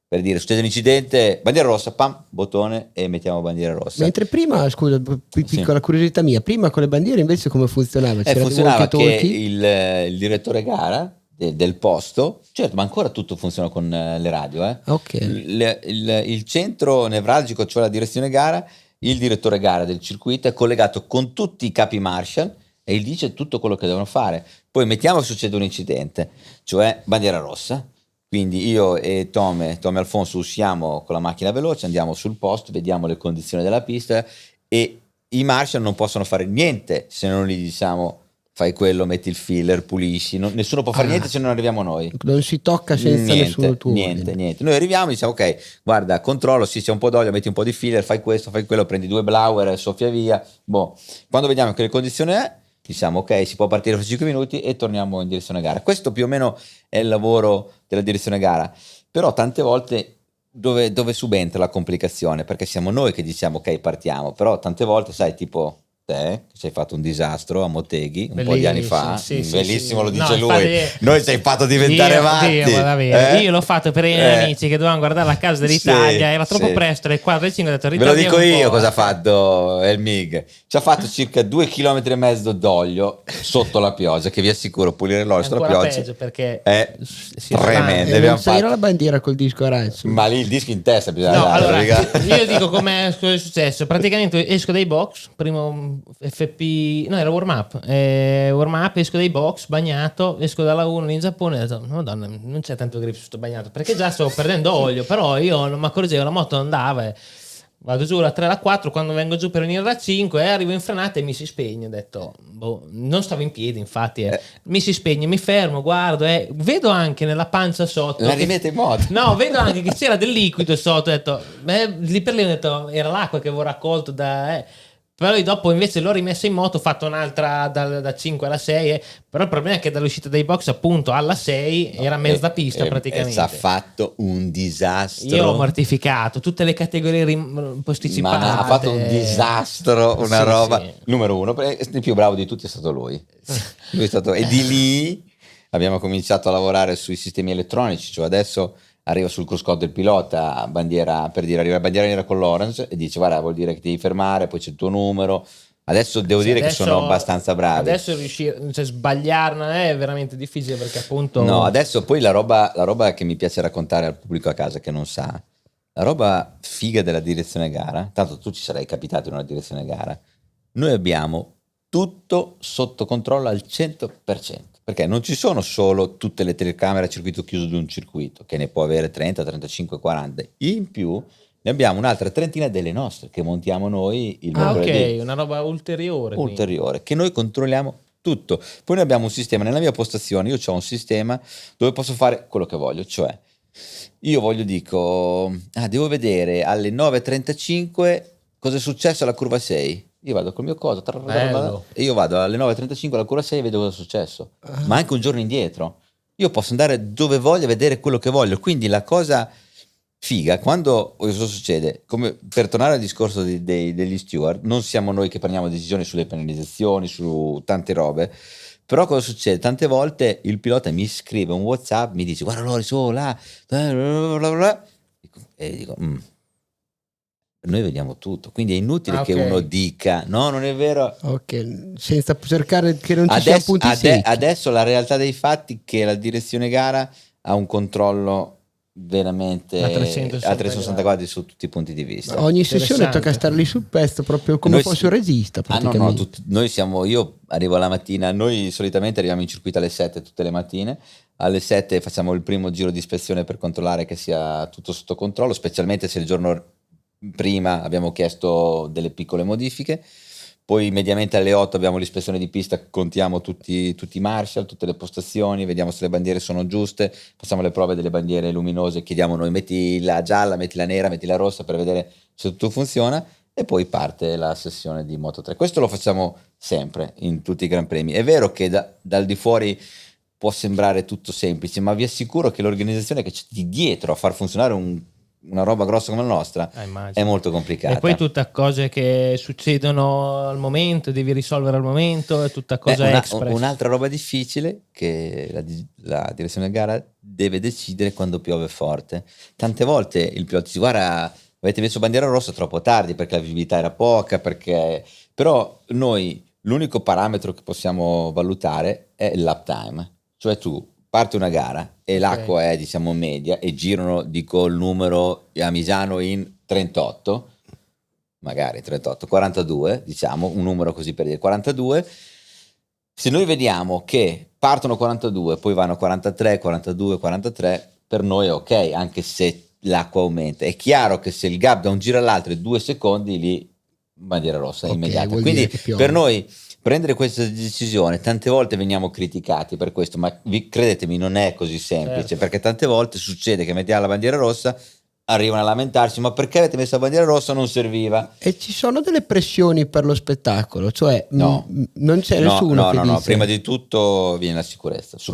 Per dire, succede un incidente, bandiera rossa, pam, bottone e mettiamo bandiera rossa. Mentre prima, scusa, piccola curiosità mia, prima con le bandiere invece come funzionava? Funzionava che il direttore gara del posto, certo, ma ancora tutto funziona con le radio, Ok. il centro nevralgico, cioè la direzione gara, il direttore gara del circuito è collegato con tutti i capi Marshall e gli dice tutto quello che devono fare. Poi mettiamo che succede un incidente, cioè bandiera rossa, quindi io e Tom Alfonso usciamo con la macchina veloce, andiamo sul posto, vediamo le condizioni della pista e i Marshall non possono fare niente se non gli diciamo fai quello, metti il filler, pulisci, nessuno può fare niente se non arriviamo noi. Non si tocca senza nessuno tuo. Niente. Noi arriviamo e diciamo ok, guarda, controllo, sì, c'è un po' d'olio, metti un po' di filler, fai questo, fai quello, prendi 2 blower, soffia via. Boh. Quando vediamo che le condizioni è, diciamo ok, si può partire fra 5 minuti e torniamo in direzione gara. Questo più o meno è il lavoro della direzione gara, però tante volte dove subentra la complicazione, perché siamo noi che diciamo ok, partiamo, però tante volte sai tipo te che ci hai fatto un disastro a Motteghi un po' di anni fa, bellissimo, lo dice lui, noi ci hai fatto diventare matti. Io l'ho fatto per i miei amici che dovevano guardare la casa dell'Italia, era troppo presto, alle 4 e 5 ho detto ve lo dico io cosa ha fatto il MIG, ci ha fatto circa 2,5 km d'olio sotto la pioggia, che vi assicuro pulire l'olio sotto la pioggia peggio perché è tremendo. Non c'era la bandiera col disco arancio, ma lì il disco in testa bisogna no, allora, io dico cosa è successo. Praticamente esco dai box, primo FP, no, era warm up, esco dai box bagnato, esco dalla 1 in Giappone e ho detto madonna, non c'è tanto grip su sto bagnato perché già stavo perdendo olio, però io non mi accorgevo, la moto andava vado giù la 3 la 4, quando vengo giù per venire da 5 arrivo in frenata e mi si spegne, ho detto non stavo in piedi infatti mi si spegne, mi fermo, guardo vedo anche nella pancia sotto la rimette in moto, no, vedo anche che c'era del liquido sotto, ho detto lì per lì ho detto era l'acqua che avevo raccolto però dopo invece l'ho rimessa in moto, ho fatto un'altra da 5 alla 6, però il problema è che dall'uscita dai box appunto alla 6 era mezza pista praticamente. Ci ha fatto un disastro. Io ho mortificato tutte le categorie posticipate. Ma ha fatto un disastro, una roba. Sì. Numero 1, il più bravo di tutti è stato lui. Lui è stato, e di lì abbiamo cominciato a lavorare sui sistemi elettronici, cioè adesso arriva sul cruscotto del pilota bandiera, per dire arriva la bandiera nera con l'orange e dice guarda vuol dire che devi fermare, poi c'è il tuo numero. Adesso devo dire che sono abbastanza bravi. Adesso riuscire, sbagliarne è veramente difficile perché appunto no, adesso poi la roba che mi piace raccontare al pubblico a casa che non sa, la roba figa della direzione gara, tanto tu ci sarai capitato in una direzione gara, noi abbiamo tutto sotto controllo al 100%. Perché non ci sono solo tutte le telecamere a circuito chiuso di un circuito, che ne può avere 30, 35, 40. In più ne abbiamo un'altra trentina delle nostre, che montiamo noi il mercoledì. Ok, una roba ulteriore. Che noi controlliamo tutto. Poi noi abbiamo un sistema, nella mia postazione io ho un sistema dove posso fare quello che voglio, cioè io devo vedere alle 9.35 cosa è successo alla curva 6. Io vado col mio coso e io vado alle 9.35 alla curva 6 e vedo cosa è successo, ma anche un giorno indietro. Io posso andare dove voglio, vedere quello che voglio. Quindi la cosa figa, quando cosa succede? Come per tornare al discorso degli steward, non siamo noi che prendiamo decisioni sulle penalizzazioni, su tante robe. Però cosa succede? Tante volte il pilota mi scrive un WhatsApp, mi dice guarda Loris, là, e dico noi vediamo tutto, quindi è inutile che uno dica no, non è vero, ok, senza cercare che non ci sia punti secchi. Adesso la realtà dei fatti è che la direzione gara ha un controllo veramente A a 360 360 gradi su tutti i punti di vista. Ogni sessione Interessante. tocca star lì sul pezzo, proprio come Noi fosse sì. un regista praticamente. Noi siamo, io arrivo alla mattina, noi solitamente arriviamo in circuito alle 7 tutte le mattine, alle 7 facciamo il primo giro di ispezione per controllare che sia tutto sotto controllo, specialmente se il giorno prima abbiamo chiesto delle piccole modifiche. Poi mediamente alle 8 abbiamo l'ispezione di pista, contiamo tutti i marshal, tutte le postazioni, vediamo se le bandiere sono giuste, facciamo le prove delle bandiere luminose, chiediamo noi metti la gialla, metti la nera, metti la rossa per vedere se tutto funziona e poi parte la sessione di Moto3. Questo lo facciamo sempre in tutti i Gran Premi. È vero che dal di fuori può sembrare tutto semplice, ma vi assicuro che l'organizzazione che c'è di dietro a far funzionare una roba grossa come la nostra Immagino. è molto complicata. E poi tutta cose che succedono al momento, devi risolvere al momento, è tutta cosa express. Un'altra roba difficile che la direzione della gara deve decidere quando piove forte. Tante volte il pilota dice guarda avete messo bandiera rossa troppo tardi perché la visibilità era poca, però noi l'unico parametro che possiamo valutare è il lap time, cioè tu parte una gara e l'acqua è diciamo media e girano dico il numero a Misano in 38, magari 38, 42 diciamo un numero così per dire 42, se noi vediamo che partono 42 poi vanno 43, 42, 43 per noi è ok anche se l'acqua aumenta. È chiaro che se il gap da un giro all'altro è 2 secondi lì bandiera rossa immediata, quindi per noi prendere questa decisione tante volte veniamo criticati per questo, ma credetemi non è così semplice, perché tante volte succede che mettiamo la bandiera rossa, arrivano a lamentarsi ma perché avete messo la bandiera rossa, non serviva. E ci sono delle pressioni per lo spettacolo, cioè non c'è nessuno che dice... No, prima di tutto viene la sicurezza, su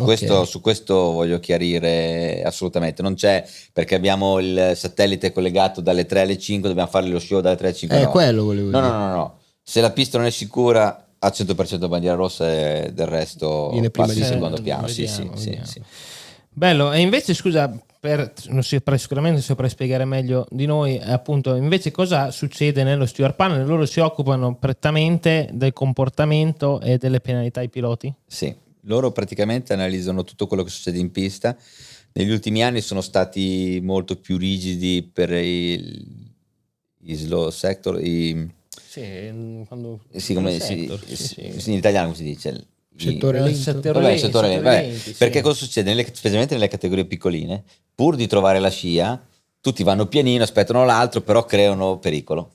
questo voglio chiarire assolutamente, non c'è perché abbiamo il satellite collegato dalle 3 alle 5, dobbiamo fare lo show dalle 3 alle 5, quello volevo dire. No, se la pista non è sicura a 100% bandiera rossa e del resto viene prima passa di in secondo piano. Vediamo. Sì. Bello, e invece scusa, sicuramente saprai spiegare meglio di noi, appunto, invece cosa succede nello steward panel? Loro si occupano prettamente del comportamento e delle penalità ai piloti? Sì, loro praticamente analizzano tutto quello che succede in pista. Negli ultimi anni sono stati molto più rigidi per i slow sector, in italiano come si dice? Settore lento. Perché cosa succede? Specialmente nelle categorie piccoline, pur di trovare la scia, tutti vanno pianino, aspettano l'altro, però creano pericolo.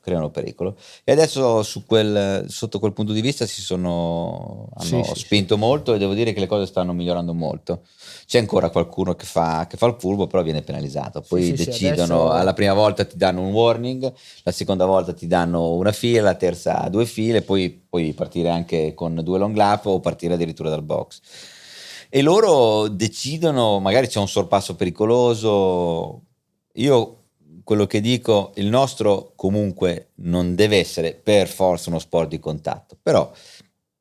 E adesso sotto quel punto di vista hanno spinto molto e devo dire che le cose stanno migliorando molto. C'è ancora qualcuno che fa il furbo, però viene penalizzato. Poi decidono, adesso... alla prima volta ti danno un warning, la seconda volta ti danno una fila, la terza 2 file, poi puoi partire anche con 2 long lap o partire addirittura dal box. E loro decidono, magari c'è un sorpasso pericoloso. Io quello che dico, il nostro comunque non deve essere per forza uno sport di contatto, però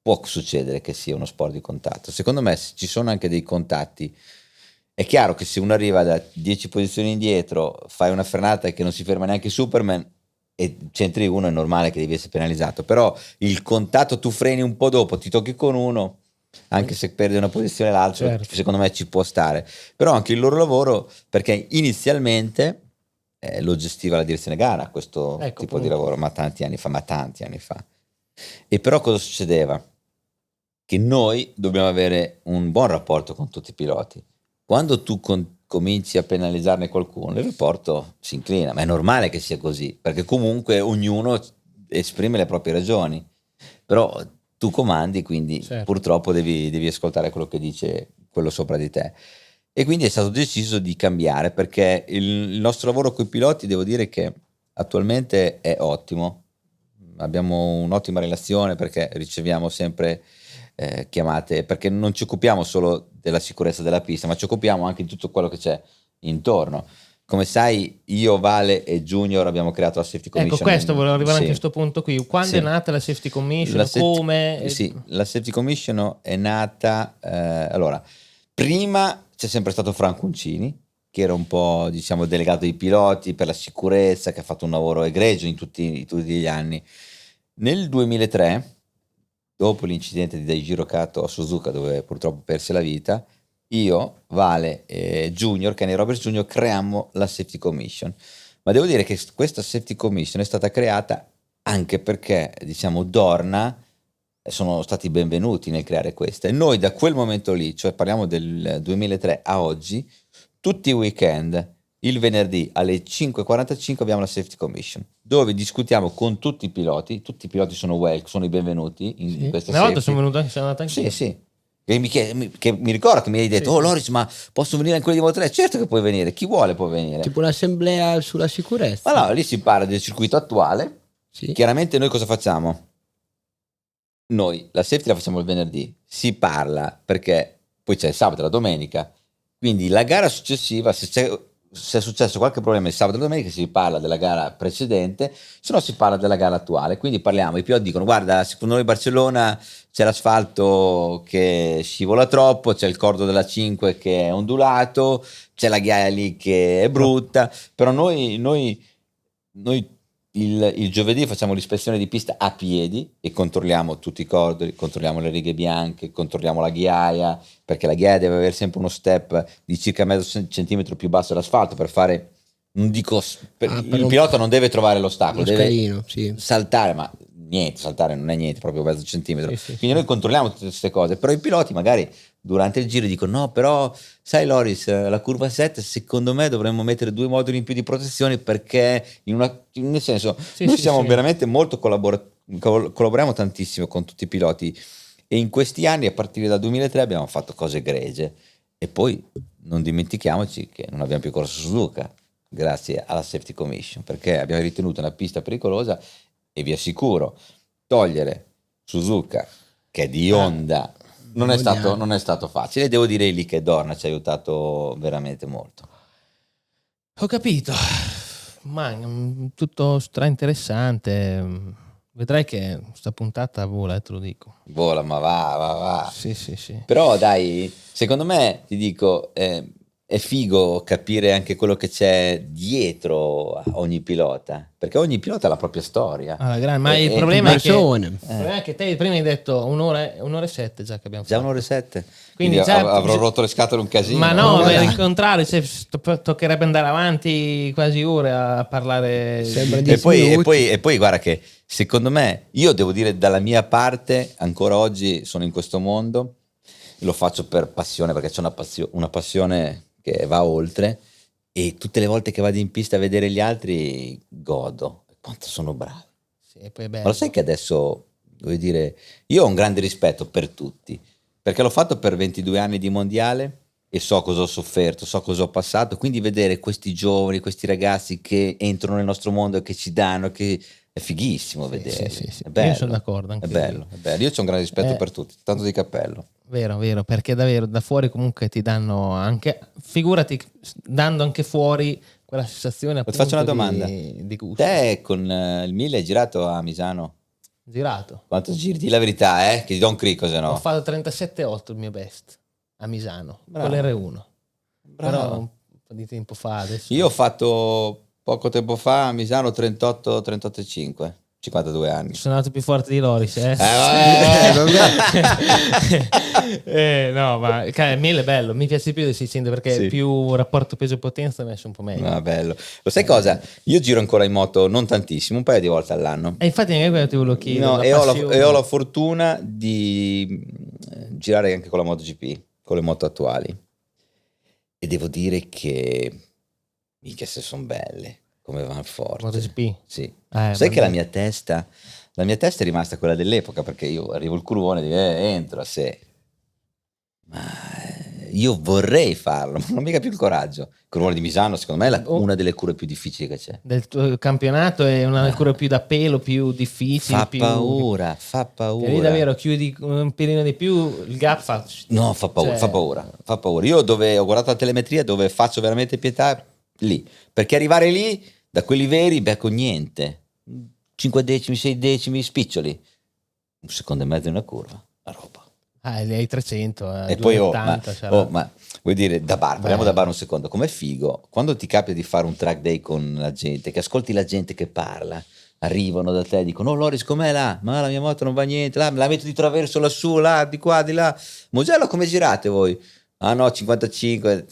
può succedere che sia uno sport di contatto. Secondo me ci sono anche dei contatti. È chiaro che se uno arriva da 10 posizioni indietro, fai una frenata che non si ferma neanche Superman e c'entri uno, è normale che devi essere penalizzato, però il contatto tu freni un po' dopo, ti tocchi con uno, anche se perdi una posizione l'altro, secondo me ci può stare. Però anche il loro lavoro, perché inizialmente lo gestiva la direzione gara questo tipo di lavoro, ma tanti anni fa. E però cosa succedeva? Che noi dobbiamo avere un buon rapporto con tutti i piloti. Quando tu cominci a penalizzarne qualcuno, il rapporto si inclina, ma è normale che sia così, perché comunque ognuno esprime le proprie ragioni, però tu comandi, quindi purtroppo devi ascoltare quello che dice quello sopra di te. E quindi è stato deciso di cambiare, perché il nostro lavoro con i piloti, devo dire che attualmente è ottimo, abbiamo un'ottima relazione perché riceviamo sempre chiamate, perché non ci occupiamo solo della sicurezza della pista, ma ci occupiamo anche di tutto quello che c'è intorno. Come sai, io, Vale e Junior abbiamo creato la Safety Commission. Ecco, questo volevo arrivare anche a questo punto qui. Quando è nata la Safety Commission? Come? La Safety Commission è nata... allora, prima c'è sempre stato Franco Uncini, che era un po', diciamo, delegato dei piloti per la sicurezza, che ha fatto un lavoro egregio in tutti gli anni. Nel 2003, dopo l'incidente di Daijiro Kato a Suzuka, dove purtroppo perse la vita, io, Vale e Junior, Kenny Roberts Junior, creiamo la Safety Commission. Ma devo dire che questa Safety Commission è stata creata anche perché, diciamo, Dorna sono stati benvenuti nel creare questa. E noi da quel momento lì, cioè parliamo del 2003 a oggi, tutti i weekend, il venerdì alle 5:45 abbiamo la Safety Commission, dove discutiamo con tutti i piloti sono sono i benvenuti in questa una volta safety. sono andato anche Sì. Che mi ricordo che mi hai detto, Loris, ma posso venire anche quelli di Moto3? Certo che puoi venire, chi vuole può venire. Tipo un'assemblea sulla sicurezza. Ma no, lì si parla del circuito attuale. Sì. Chiaramente noi cosa facciamo? Noi la safety la facciamo il venerdì, si parla perché poi c'è il sabato e la domenica, quindi la gara successiva, se è successo qualche problema il sabato e la domenica, si parla della gara precedente, se no si parla della gara attuale. Quindi parliamo, i piloti dicono: guarda, secondo noi Barcellona c'è l'asfalto che scivola troppo, c'è il cordo della 5 che è ondulato, c'è la ghiaia lì che è brutta, però noi il giovedì facciamo l'ispezione di pista a piedi e controlliamo tutti i cordoli, controlliamo le righe bianche, controlliamo la ghiaia, perché la ghiaia deve avere sempre uno step di circa mezzo centimetro più basso dell'asfalto per fare, non dico, il pilota non deve trovare l'ostacolo, deve scalino, sì. saltare, ma niente, saltare non è niente, proprio mezzo centimetro. Sì. Quindi noi controlliamo tutte queste cose, però i piloti magari durante il giro dicono: no, però sai Loris, la curva 7 secondo me dovremmo mettere 2 moduli in più di protezione, perché nel senso noi siamo veramente molto collaboriamo tantissimo con tutti i piloti, e in questi anni a partire dal 2003 abbiamo fatto cose egregie. E poi non dimentichiamoci che non abbiamo più corso Suzuka grazie alla Safety Commission, perché abbiamo ritenuto una pista pericolosa, e vi assicuro, togliere Suzuka che è di Honda non è stato facile, e devo dire lì che Dorna ci ha aiutato veramente molto. Ho capito, ma tutto stra interessante. Vedrai che sta puntata vola, te lo dico. Vola, ma va. Sì. Però dai, secondo me, ti dico, è figo capire anche quello che c'è dietro a ogni pilota, perché ogni pilota ha la propria storia. Ma il problema è che te prima hai detto un'ora e 7 già che abbiamo fatto. Già 1 ora e 7. Quindi avrò rotto le scatole un casino. Ma no, per il contrario, toccherebbe andare avanti quasi ore a parlare. E poi guarda che secondo me, io devo dire dalla mia parte, ancora oggi sono in questo mondo, lo faccio per passione, perché c'è una passione che va oltre, e tutte le volte che vado in pista a vedere gli altri godo quanto sono bravi. Sì, poi è bello. Ma lo sai che adesso, voglio dire, io ho un grande rispetto per tutti, perché l'ho fatto per 22 anni di mondiale e so cosa ho sofferto, so cosa ho passato, quindi vedere questi giovani, questi ragazzi che entrano nel nostro mondo e che ci danno, che è fighissimo vedere. Sì. È bello, io sono d'accordo anche è bello. Io ho un grande rispetto per tutti, tanto di cappello. Vero, perché davvero da fuori comunque ti danno anche, figurati, dando anche fuori quella sensazione. Ti faccio una domanda. Di gusto. Te con il 1000 hai girato a Misano? Girato. Quanto giri? Di la verità, che ti do un crico se no. Ho fatto 37,8 il mio best a Misano, Bravo. con l'R1. Bravo. Però un po' di tempo fa adesso. Io ho fatto poco tempo fa a Misano 38,5, 52 anni. Sono andato più forte di Loris, no, ma il 1000 è bello, mi piace più del 600 perché più rapporto peso-potenza mi è un po' meglio. Ah, bello. Lo sai cosa? Io giro ancora in moto non tantissimo, un paio di volte all'anno. E infatti anche quello ti volevo chiedere. No, e ho la fortuna di girare anche con la MotoGP, con le moto attuali. E devo dire che minchia se sono belle, come vanno forte. MotoGP? Sì. Sai che la mia testa è rimasta quella dell'epoca, perché io arrivo il curvone e dico, entro a sé. Ma io vorrei farlo, ma non ho mica più il coraggio. Il curvone di Misano secondo me è una delle cure più difficili che c'è. Del tuo campionato è una delle cure più da pelo, più difficili. Fa paura. E lì davvero chiudi un pelino di più, il gap fa... No, fa paura. Io dove ho guardato la telemetria, dove faccio veramente pietà, lì. Perché arrivare lì, da quelli veri, becco niente. 5 decimi, 6 decimi, spiccioli. 1,5 secondi in una curva, la roba. Lì hai 300, e poi 80, ma vuoi dire da bar, parliamo da bar un secondo, com'è figo quando ti capita di fare un track day con la gente, che ascolti la gente che parla, arrivano da te e dicono: no Loris com'è là? Ma la mia moto non va niente, là, me la metto di traverso lassù, là, di qua, di là. Mugello come girate voi? Ah no, 55.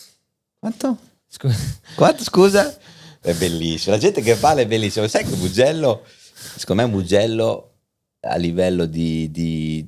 Quanto? Scusa. Quanto, scusa? È bellissimo. La gente che parla è bellissima. Sai che Mugello, secondo me Mugello a livello di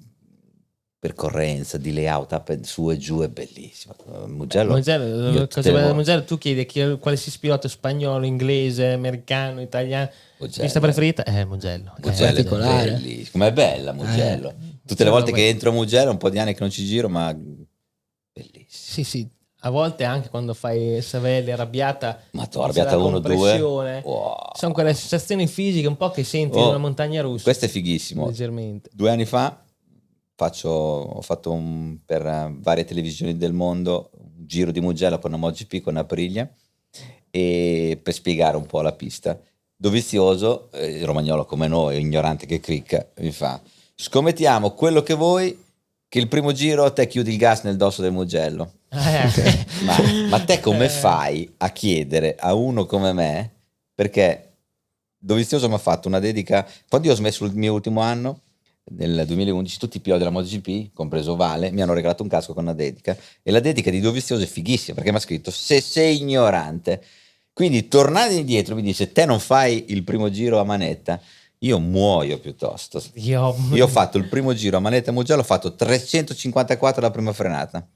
percorrenza, di layout up su e giù è bellissimo. Mugello, Cosa vuoi da Mugello? Tu chiedi qualsiasi pilota spagnolo, inglese, americano, italiano. Pista preferita? Mugello. Mugello è bellissimo. Com'è bella Mugello. Tutte le volte che entro a Mugello, un po' di anni che non ci giro, ma bellissimo. Sì. A volte anche quando fai Savelli arrabbiata, ma tu arrabbiata 1-2, sono quelle sensazioni fisiche un po' che senti in una montagna russa. Questo è fighissimo. Leggermente. 2 anni fa ho fatto per varie televisioni del mondo un giro di Mugello con una MotoGP con Aprilia, e per spiegare un po' la pista. Dovizioso, il romagnolo come noi, ignorante che cricca, mi fa: scommettiamo quello che vuoi che il primo giro te chiudi il gas nel dosso del Mugello. Ma te come fai a chiedere a uno come me? Perché Dovizioso mi ha fatto una dedica quando io ho smesso il mio ultimo anno nel 2011. Tutti i piloti della MotoGP, compreso Vale, mi hanno regalato un casco con una dedica, e la dedica di Dovizioso è fighissima perché mi ha scritto: se sei ignorante, quindi tornate indietro, mi dice, te non fai il primo giro a manetta, io muoio piuttosto. Io ho fatto il primo giro a manetta Mugello, ho fatto 354 la prima frenata.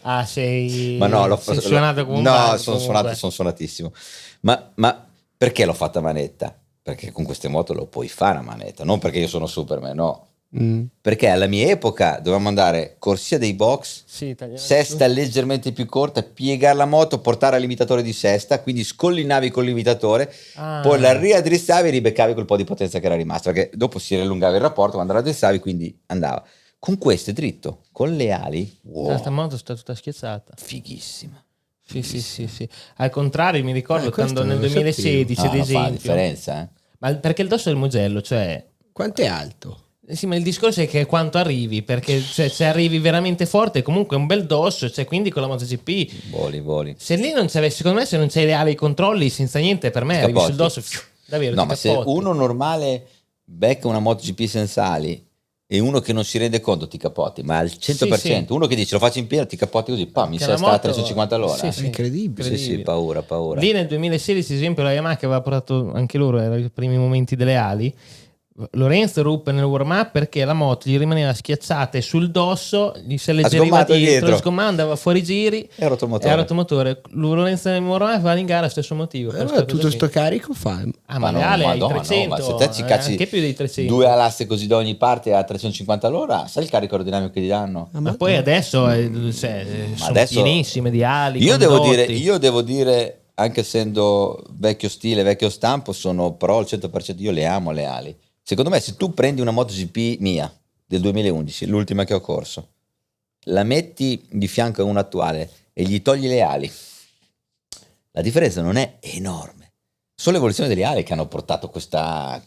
Ah, sei suonato comunque? No, sono suonatissimo. Ma perché l'ho fatta a manetta? Perché con queste moto lo puoi fare a manetta, non perché io sono Superman, no. Perché alla mia epoca dovevamo andare corsia dei box, sesta leggermente più corta, piegare la moto, portare al limitatore di sesta, quindi scollinavi con il limitatore, poi la riaddrizzavi e ribeccavi quel po' di potenza che era rimasta, perché dopo si riallungava il rapporto quando la addrizzavi, quindi andava. Con questo è dritto, con le ali, questa moto sta tutta schiazzata, fighissima. Sì. Al contrario, mi ricordo quando nel 2016 ad esempio, fa la differenza, ma perché il dosso del Mugello, cioè, quanto è alto? Sì, ma il discorso è che quanto arrivi, perché cioè, se arrivi veramente forte comunque è un bel dosso, cioè, quindi con la MotoGP voli. Se lì non c'è, secondo me, se non c'hai le ali, i controlli, senza niente, per me arrivi sul dosso, davvero. No, ma se uno normale becca una MotoGP senza ali e uno che non si rende conto ti capotti, ma al 100%, sì. Uno che dice lo faccio in pieno ti capotti così, mi sei stata a 350 all'ora. Sì. Incredibile. Sì, paura. Lì nel 2016, ad esempio, la Yamaha che aveva portato anche loro, erano i primi momenti delle ali, Lorenzo ruppe nel warm up perché la moto gli rimaneva schiacciata e sul dosso gli si allegeriva dietro, sgommava, andava fuori giri e ha rotto il motore. Lorenzo nel warm up va in gara stesso motivo. Tutto sto carico fa? Ma reale hai 300, ma se te ci cacci anche più dei 300. 2 alaste così da ogni parte a 350 all'ora, sai il carico aerodinamico che gli danno? Ma poi adesso sono pienissime di ali. Io devo dire, anche essendo vecchio stile, vecchio stampo, sono pro al 100%, io le amo le ali. Secondo me se tu prendi una MotoGP mia del 2011, l'ultima che ho corso, la metti di fianco a una attuale e gli togli le ali, la differenza non è enorme. Sono l'evoluzione delle ali che hanno portato questa...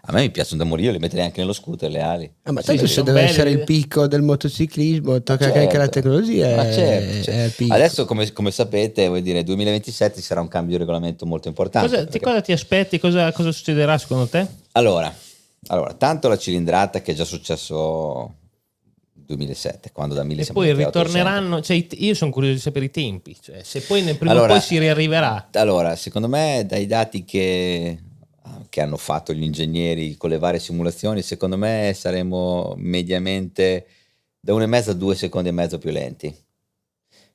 A me mi piacciono da morire, io le metterei anche nello scooter le ali. Ma tanto se deve essere il picco del motociclismo, tocca anche la tecnologia. Ma certo. È il picco. Adesso come sapete, vuol dire 2027 sarà un cambio di regolamento molto importante. Cosa ti aspetti? Cosa succederà secondo te? Allora, tanto la cilindrata che è già successo 2007, quando da 1000 e poi ritorneranno, cioè, io sono curioso di sapere i tempi, cioè, se poi nel prima poi si riarriverà. Allora, secondo me dai dati che hanno fatto gli ingegneri con le varie simulazioni, secondo me saremo mediamente da 1,5 a 2 secondi e mezzo più lenti,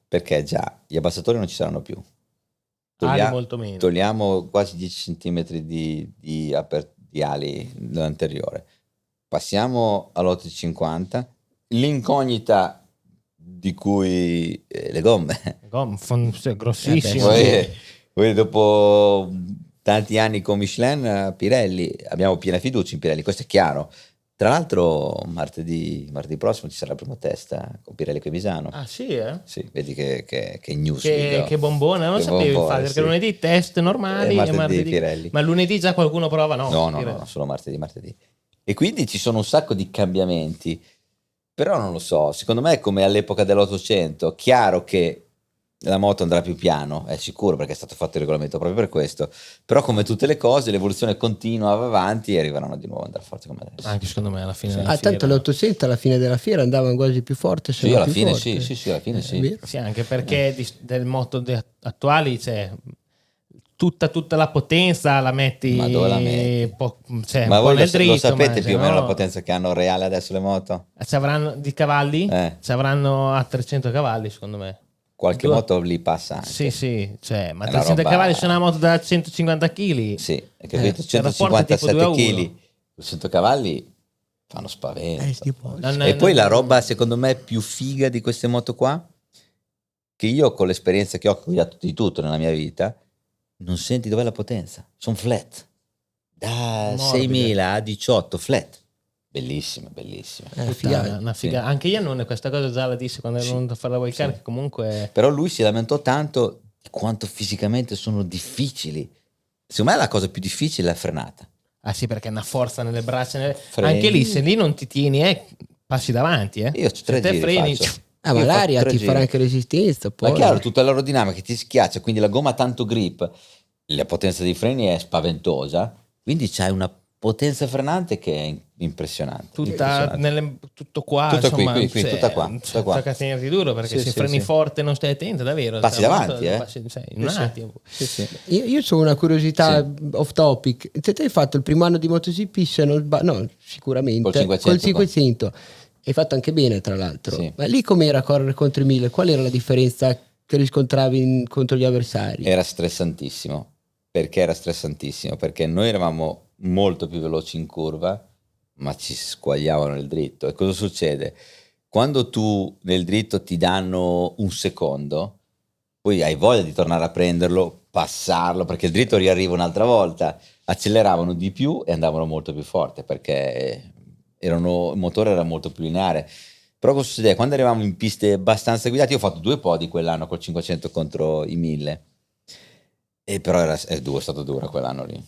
perché già gli abbassatori non ci saranno più. Molto meno. Togliamo quasi 10 cm di ali dell'anteriore, passiamo all'850, l'incognita di cui le gomme grossissime. Poi dopo tanti anni con Michelin, Pirelli, abbiamo piena fiducia in Pirelli, questo è chiaro. Tra l'altro martedì prossimo ci sarà il primo test con Pirelli e Misano. Ah sì, Sì, vedi che news. Che bombone, non lo sapevo infatti, perché lunedì test normali e martedì Pirelli. Ma lunedì già qualcuno prova? No, solo martedì. E quindi ci sono un sacco di cambiamenti, però non lo so, secondo me è come all'epoca dell'800, chiaro che la moto andrà più piano, è sicuro, perché è stato fatto il regolamento proprio per questo. Però come tutte le cose, l'evoluzione continua, va avanti e arriveranno di nuovo ad andare forte come adesso. Anche secondo me alla fine della tanto le 800 alla fine della fiera andavano quasi più forte, sì, alla fine sì, alla fine sì. Sì, anche perché del moto attuali c'è tutta la potenza la metti, ma dove la metti? Cioè, ma voi nel dritto, lo sapete più o meno no, la potenza che hanno reale adesso le moto? ci avranno di cavalli? Ci avranno a 300 cavalli secondo me. Qualche moto lì passa anche. Sì, cioè, ma È 300 roba... cavalli su una moto da 150 kg. Sì, è capito? 157 kg su 100 cavalli fanno spavento. E poi la roba secondo me più figa di queste moto qua, che io con l'esperienza che ho guidato di tutto nella mia vita, non senti dov'è la potenza, sono flat, da 6.000 a 18 flat. Bellissima. Una figa. Sì. Anche Iannone questa cosa già la disse quando è venuto a fare la wildcard, che comunque... Però lui si lamentò tanto di quanto fisicamente sono difficili. Secondo me la cosa più difficile è la frenata. Ah sì, perché è una forza nelle braccia. Anche lì, se lì non ti tieni, passi davanti. Io ho 3 giri freni... ma l'aria ti farà anche resistenza. Poi. Ma è chiaro, tutta l'aerodinamica ti schiaccia, quindi la gomma ha tanto grip, la potenza dei freni è spaventosa, quindi c'hai una potenza frenante che è impressionante. Tutto qua, tutto insomma, qui, tutta qua. Tocca tenerti duro, perché se freni forte e non stai attento, davvero passi davanti, in un attimo. Io ho una curiosità off topic. Se te hai fatto il primo anno di MotoGP, se non no, sicuramente col 500 hai fatto anche bene, tra l'altro. Ma lì com'era correre contro i 1000? Qual era la differenza che riscontravi contro gli avversari? Era stressantissimo, perché noi eravamo molto più veloci in curva, ma ci squagliavano nel dritto. E cosa succede? Quando tu nel dritto ti danno un secondo, poi hai voglia di tornare a prenderlo, passarlo, perché il dritto riarriva un'altra volta, acceleravano di più e andavano molto più forte, perché il motore era molto più lineare. Però cosa succede? Quando eravamo in piste abbastanza guidate, io ho fatto 2 podi quell'anno col 500 contro i 1000. E però è stato duro quell'anno lì.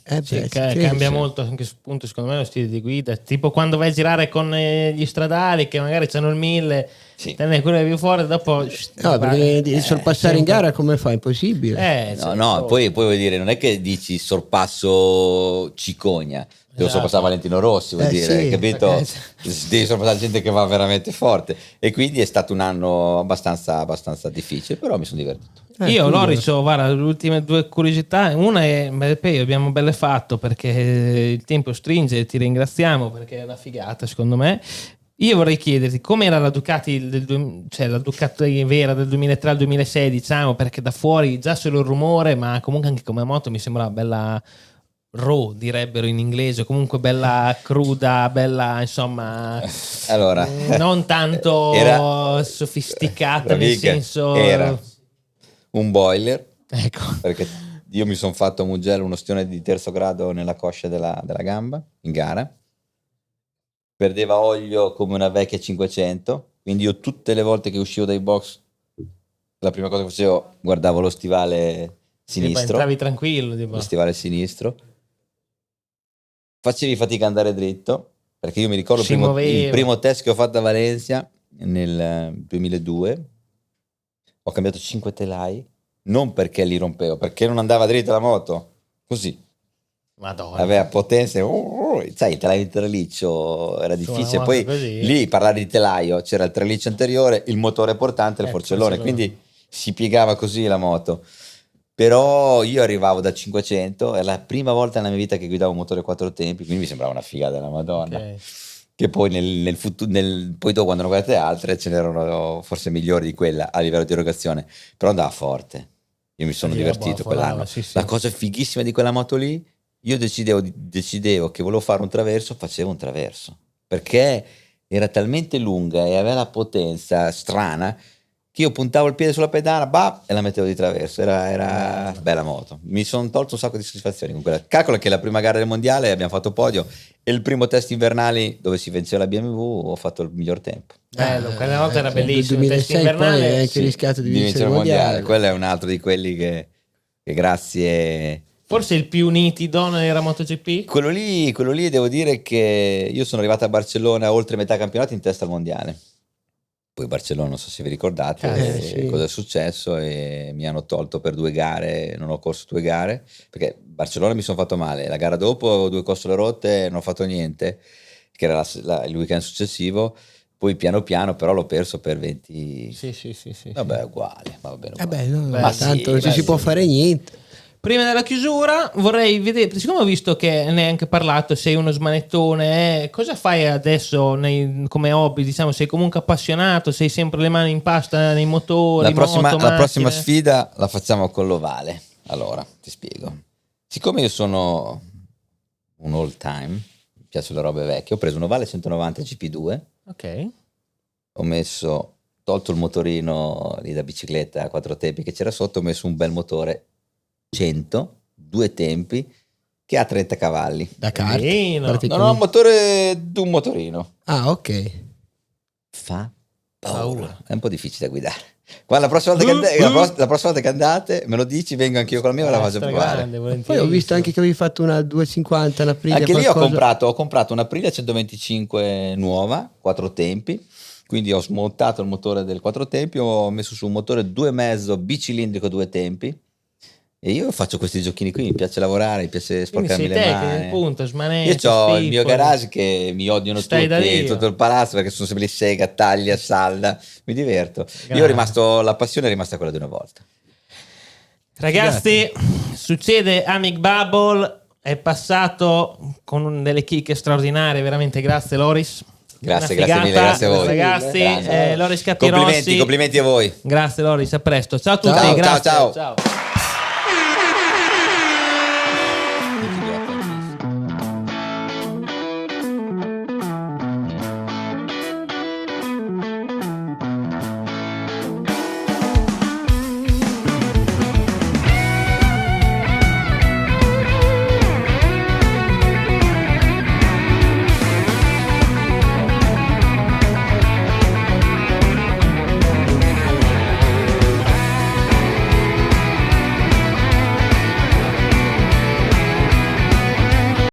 Cambia molto anche sul punto, secondo me, lo stile di guida. Tipo quando vai a girare con gli stradali che magari c'hanno il 1000, te ne curve più fuori, dopo perché sorpassare in gara come fai? Impossibile. Poi vuol dire, non è che dici sorpasso cicogna, devo sorpassare Valentino Rossi, vuol dire, capito? Devi sorpassare gente che va veramente forte, e quindi è stato un anno abbastanza difficile, però mi sono divertito. Io Loris, guarda, le ultime 2 curiosità. Una è abbiamo belle fatto, perché il tempo stringe e ti ringraziamo, perché è una figata secondo me. Io vorrei chiederti com'era la Ducati la Ducati vera del 2003 al 2006, diciamo, perché da fuori già solo il rumore, ma comunque anche come moto mi sembrava bella raw, direbbero in inglese, comunque bella cruda, bella, insomma, allora, non tanto sofisticata, nel senso, era un boiler, ecco, perché io mi sono fatto a Mugello un ostione di 3° grado nella coscia della gamba in gara, perdeva olio come una vecchia 500, quindi io tutte le volte che uscivo dai box la prima cosa che facevo, guardavo lo stivale sinistro, entravi tranquillo, lo stivale sinistro, facevi fatica ad andare dritto, perché io mi ricordo il primo test che ho fatto a Valencia nel 2002, ho cambiato 5 telai, non perché li rompevo, perché non andava dritta la moto, così. Madonna. Aveva potenza, sai, il telaio di traliccio era difficile, poi lì parlare di telaio, c'era il traliccio anteriore, il motore portante e il forcellone, quindi si piegava così la moto. Però io arrivavo da 500, è la prima volta nella mia vita che guidavo un motore 4 tempi, quindi mi sembrava una figata della Madonna. Che poi nel futuro, poi dopo quando ne guardate altre ce n'erano forse migliori di quella a livello di erogazione, però andava forte. Io mi sono divertito quell'anno. La cosa fighissima di quella moto lì, io decidevo che volevo fare un traverso, facevo un traverso, perché era talmente lunga e aveva la potenza strana che io puntavo il piede sulla pedana, e la mettevo di traverso. Era bella moto. Mi sono tolto un sacco di soddisfazioni con quella. Calcola che la prima gara del mondiale abbiamo fatto podio, e il primo test invernali dove si venceva la BMW ho fatto il miglior tempo. Bello, quella volta era bellissimo. Nel 2006 poi hai anche rischiato di vincere il mondiale. Quello è un altro di quelli che grazie. Forse il più nitido nella MotoGP? Quello lì devo dire che io sono arrivato a Barcellona oltre metà campionato in testa al mondiale. Poi Barcellona, non so se vi ricordate cosa è successo, e mi hanno tolto per 2 gare, non ho corso 2 gare, perché Barcellona mi sono fatto male, la gara dopo avevo 2 costole rotte, non ho fatto niente, che era il weekend successivo, poi piano piano però l'ho perso per 20... Sì. Vabbè, uguale, va bene uguale. Vabbè, no, ma tanto non si può fare niente. Prima della chiusura vorrei vedere, siccome ho visto che ne hai anche parlato, sei uno smanettone, cosa fai adesso come hobby? Diciamo, sei comunque appassionato, sei sempre le mani in pasta nei motori, la prossima sfida la facciamo con l'ovale. Allora, ti spiego. Siccome io sono un old time, mi piacciono le robe vecchie, ho preso un ovale 190 GP2. Ok. Ho tolto il motorino lì da bicicletta a 4 tempi che c'era sotto, ho messo un bel motore 100, 2 tempi, che ha 30 cavalli. Da kart? Non ho un motore d'un motorino. Ah, ok. Fa paura. È un po' difficile da guidare. La prossima volta che andate me lo dici, vengo anch'io con la mia e la faccio provare. Poi ho visto anche che avevi fatto una 250, una Aprilia. Anche lì ho comprato una Aprilia 125 nuova, 4 tempi. Quindi ho smontato il motore del 4 tempi, ho messo su un motore 2,5 bicilindrico 2 tempi. E io faccio questi giochini qui, mi piace lavorare, mi piace sporcarmi le mani. Appunto, io ho il mio garage che mi odiano tutti, tutto il palazzo, perché sono sempre lì, sega, taglia, salda, mi diverto. La passione è rimasta quella di una volta. Ragazzi, succede Amic Bubble, è passato con delle chicche straordinarie, veramente grazie Loris. Grazie mille, grazie a voi. Ragazzi, Loris Capirossi. Complimenti a voi. Grazie Loris, a presto. Ciao a tutti, grazie. Ciao.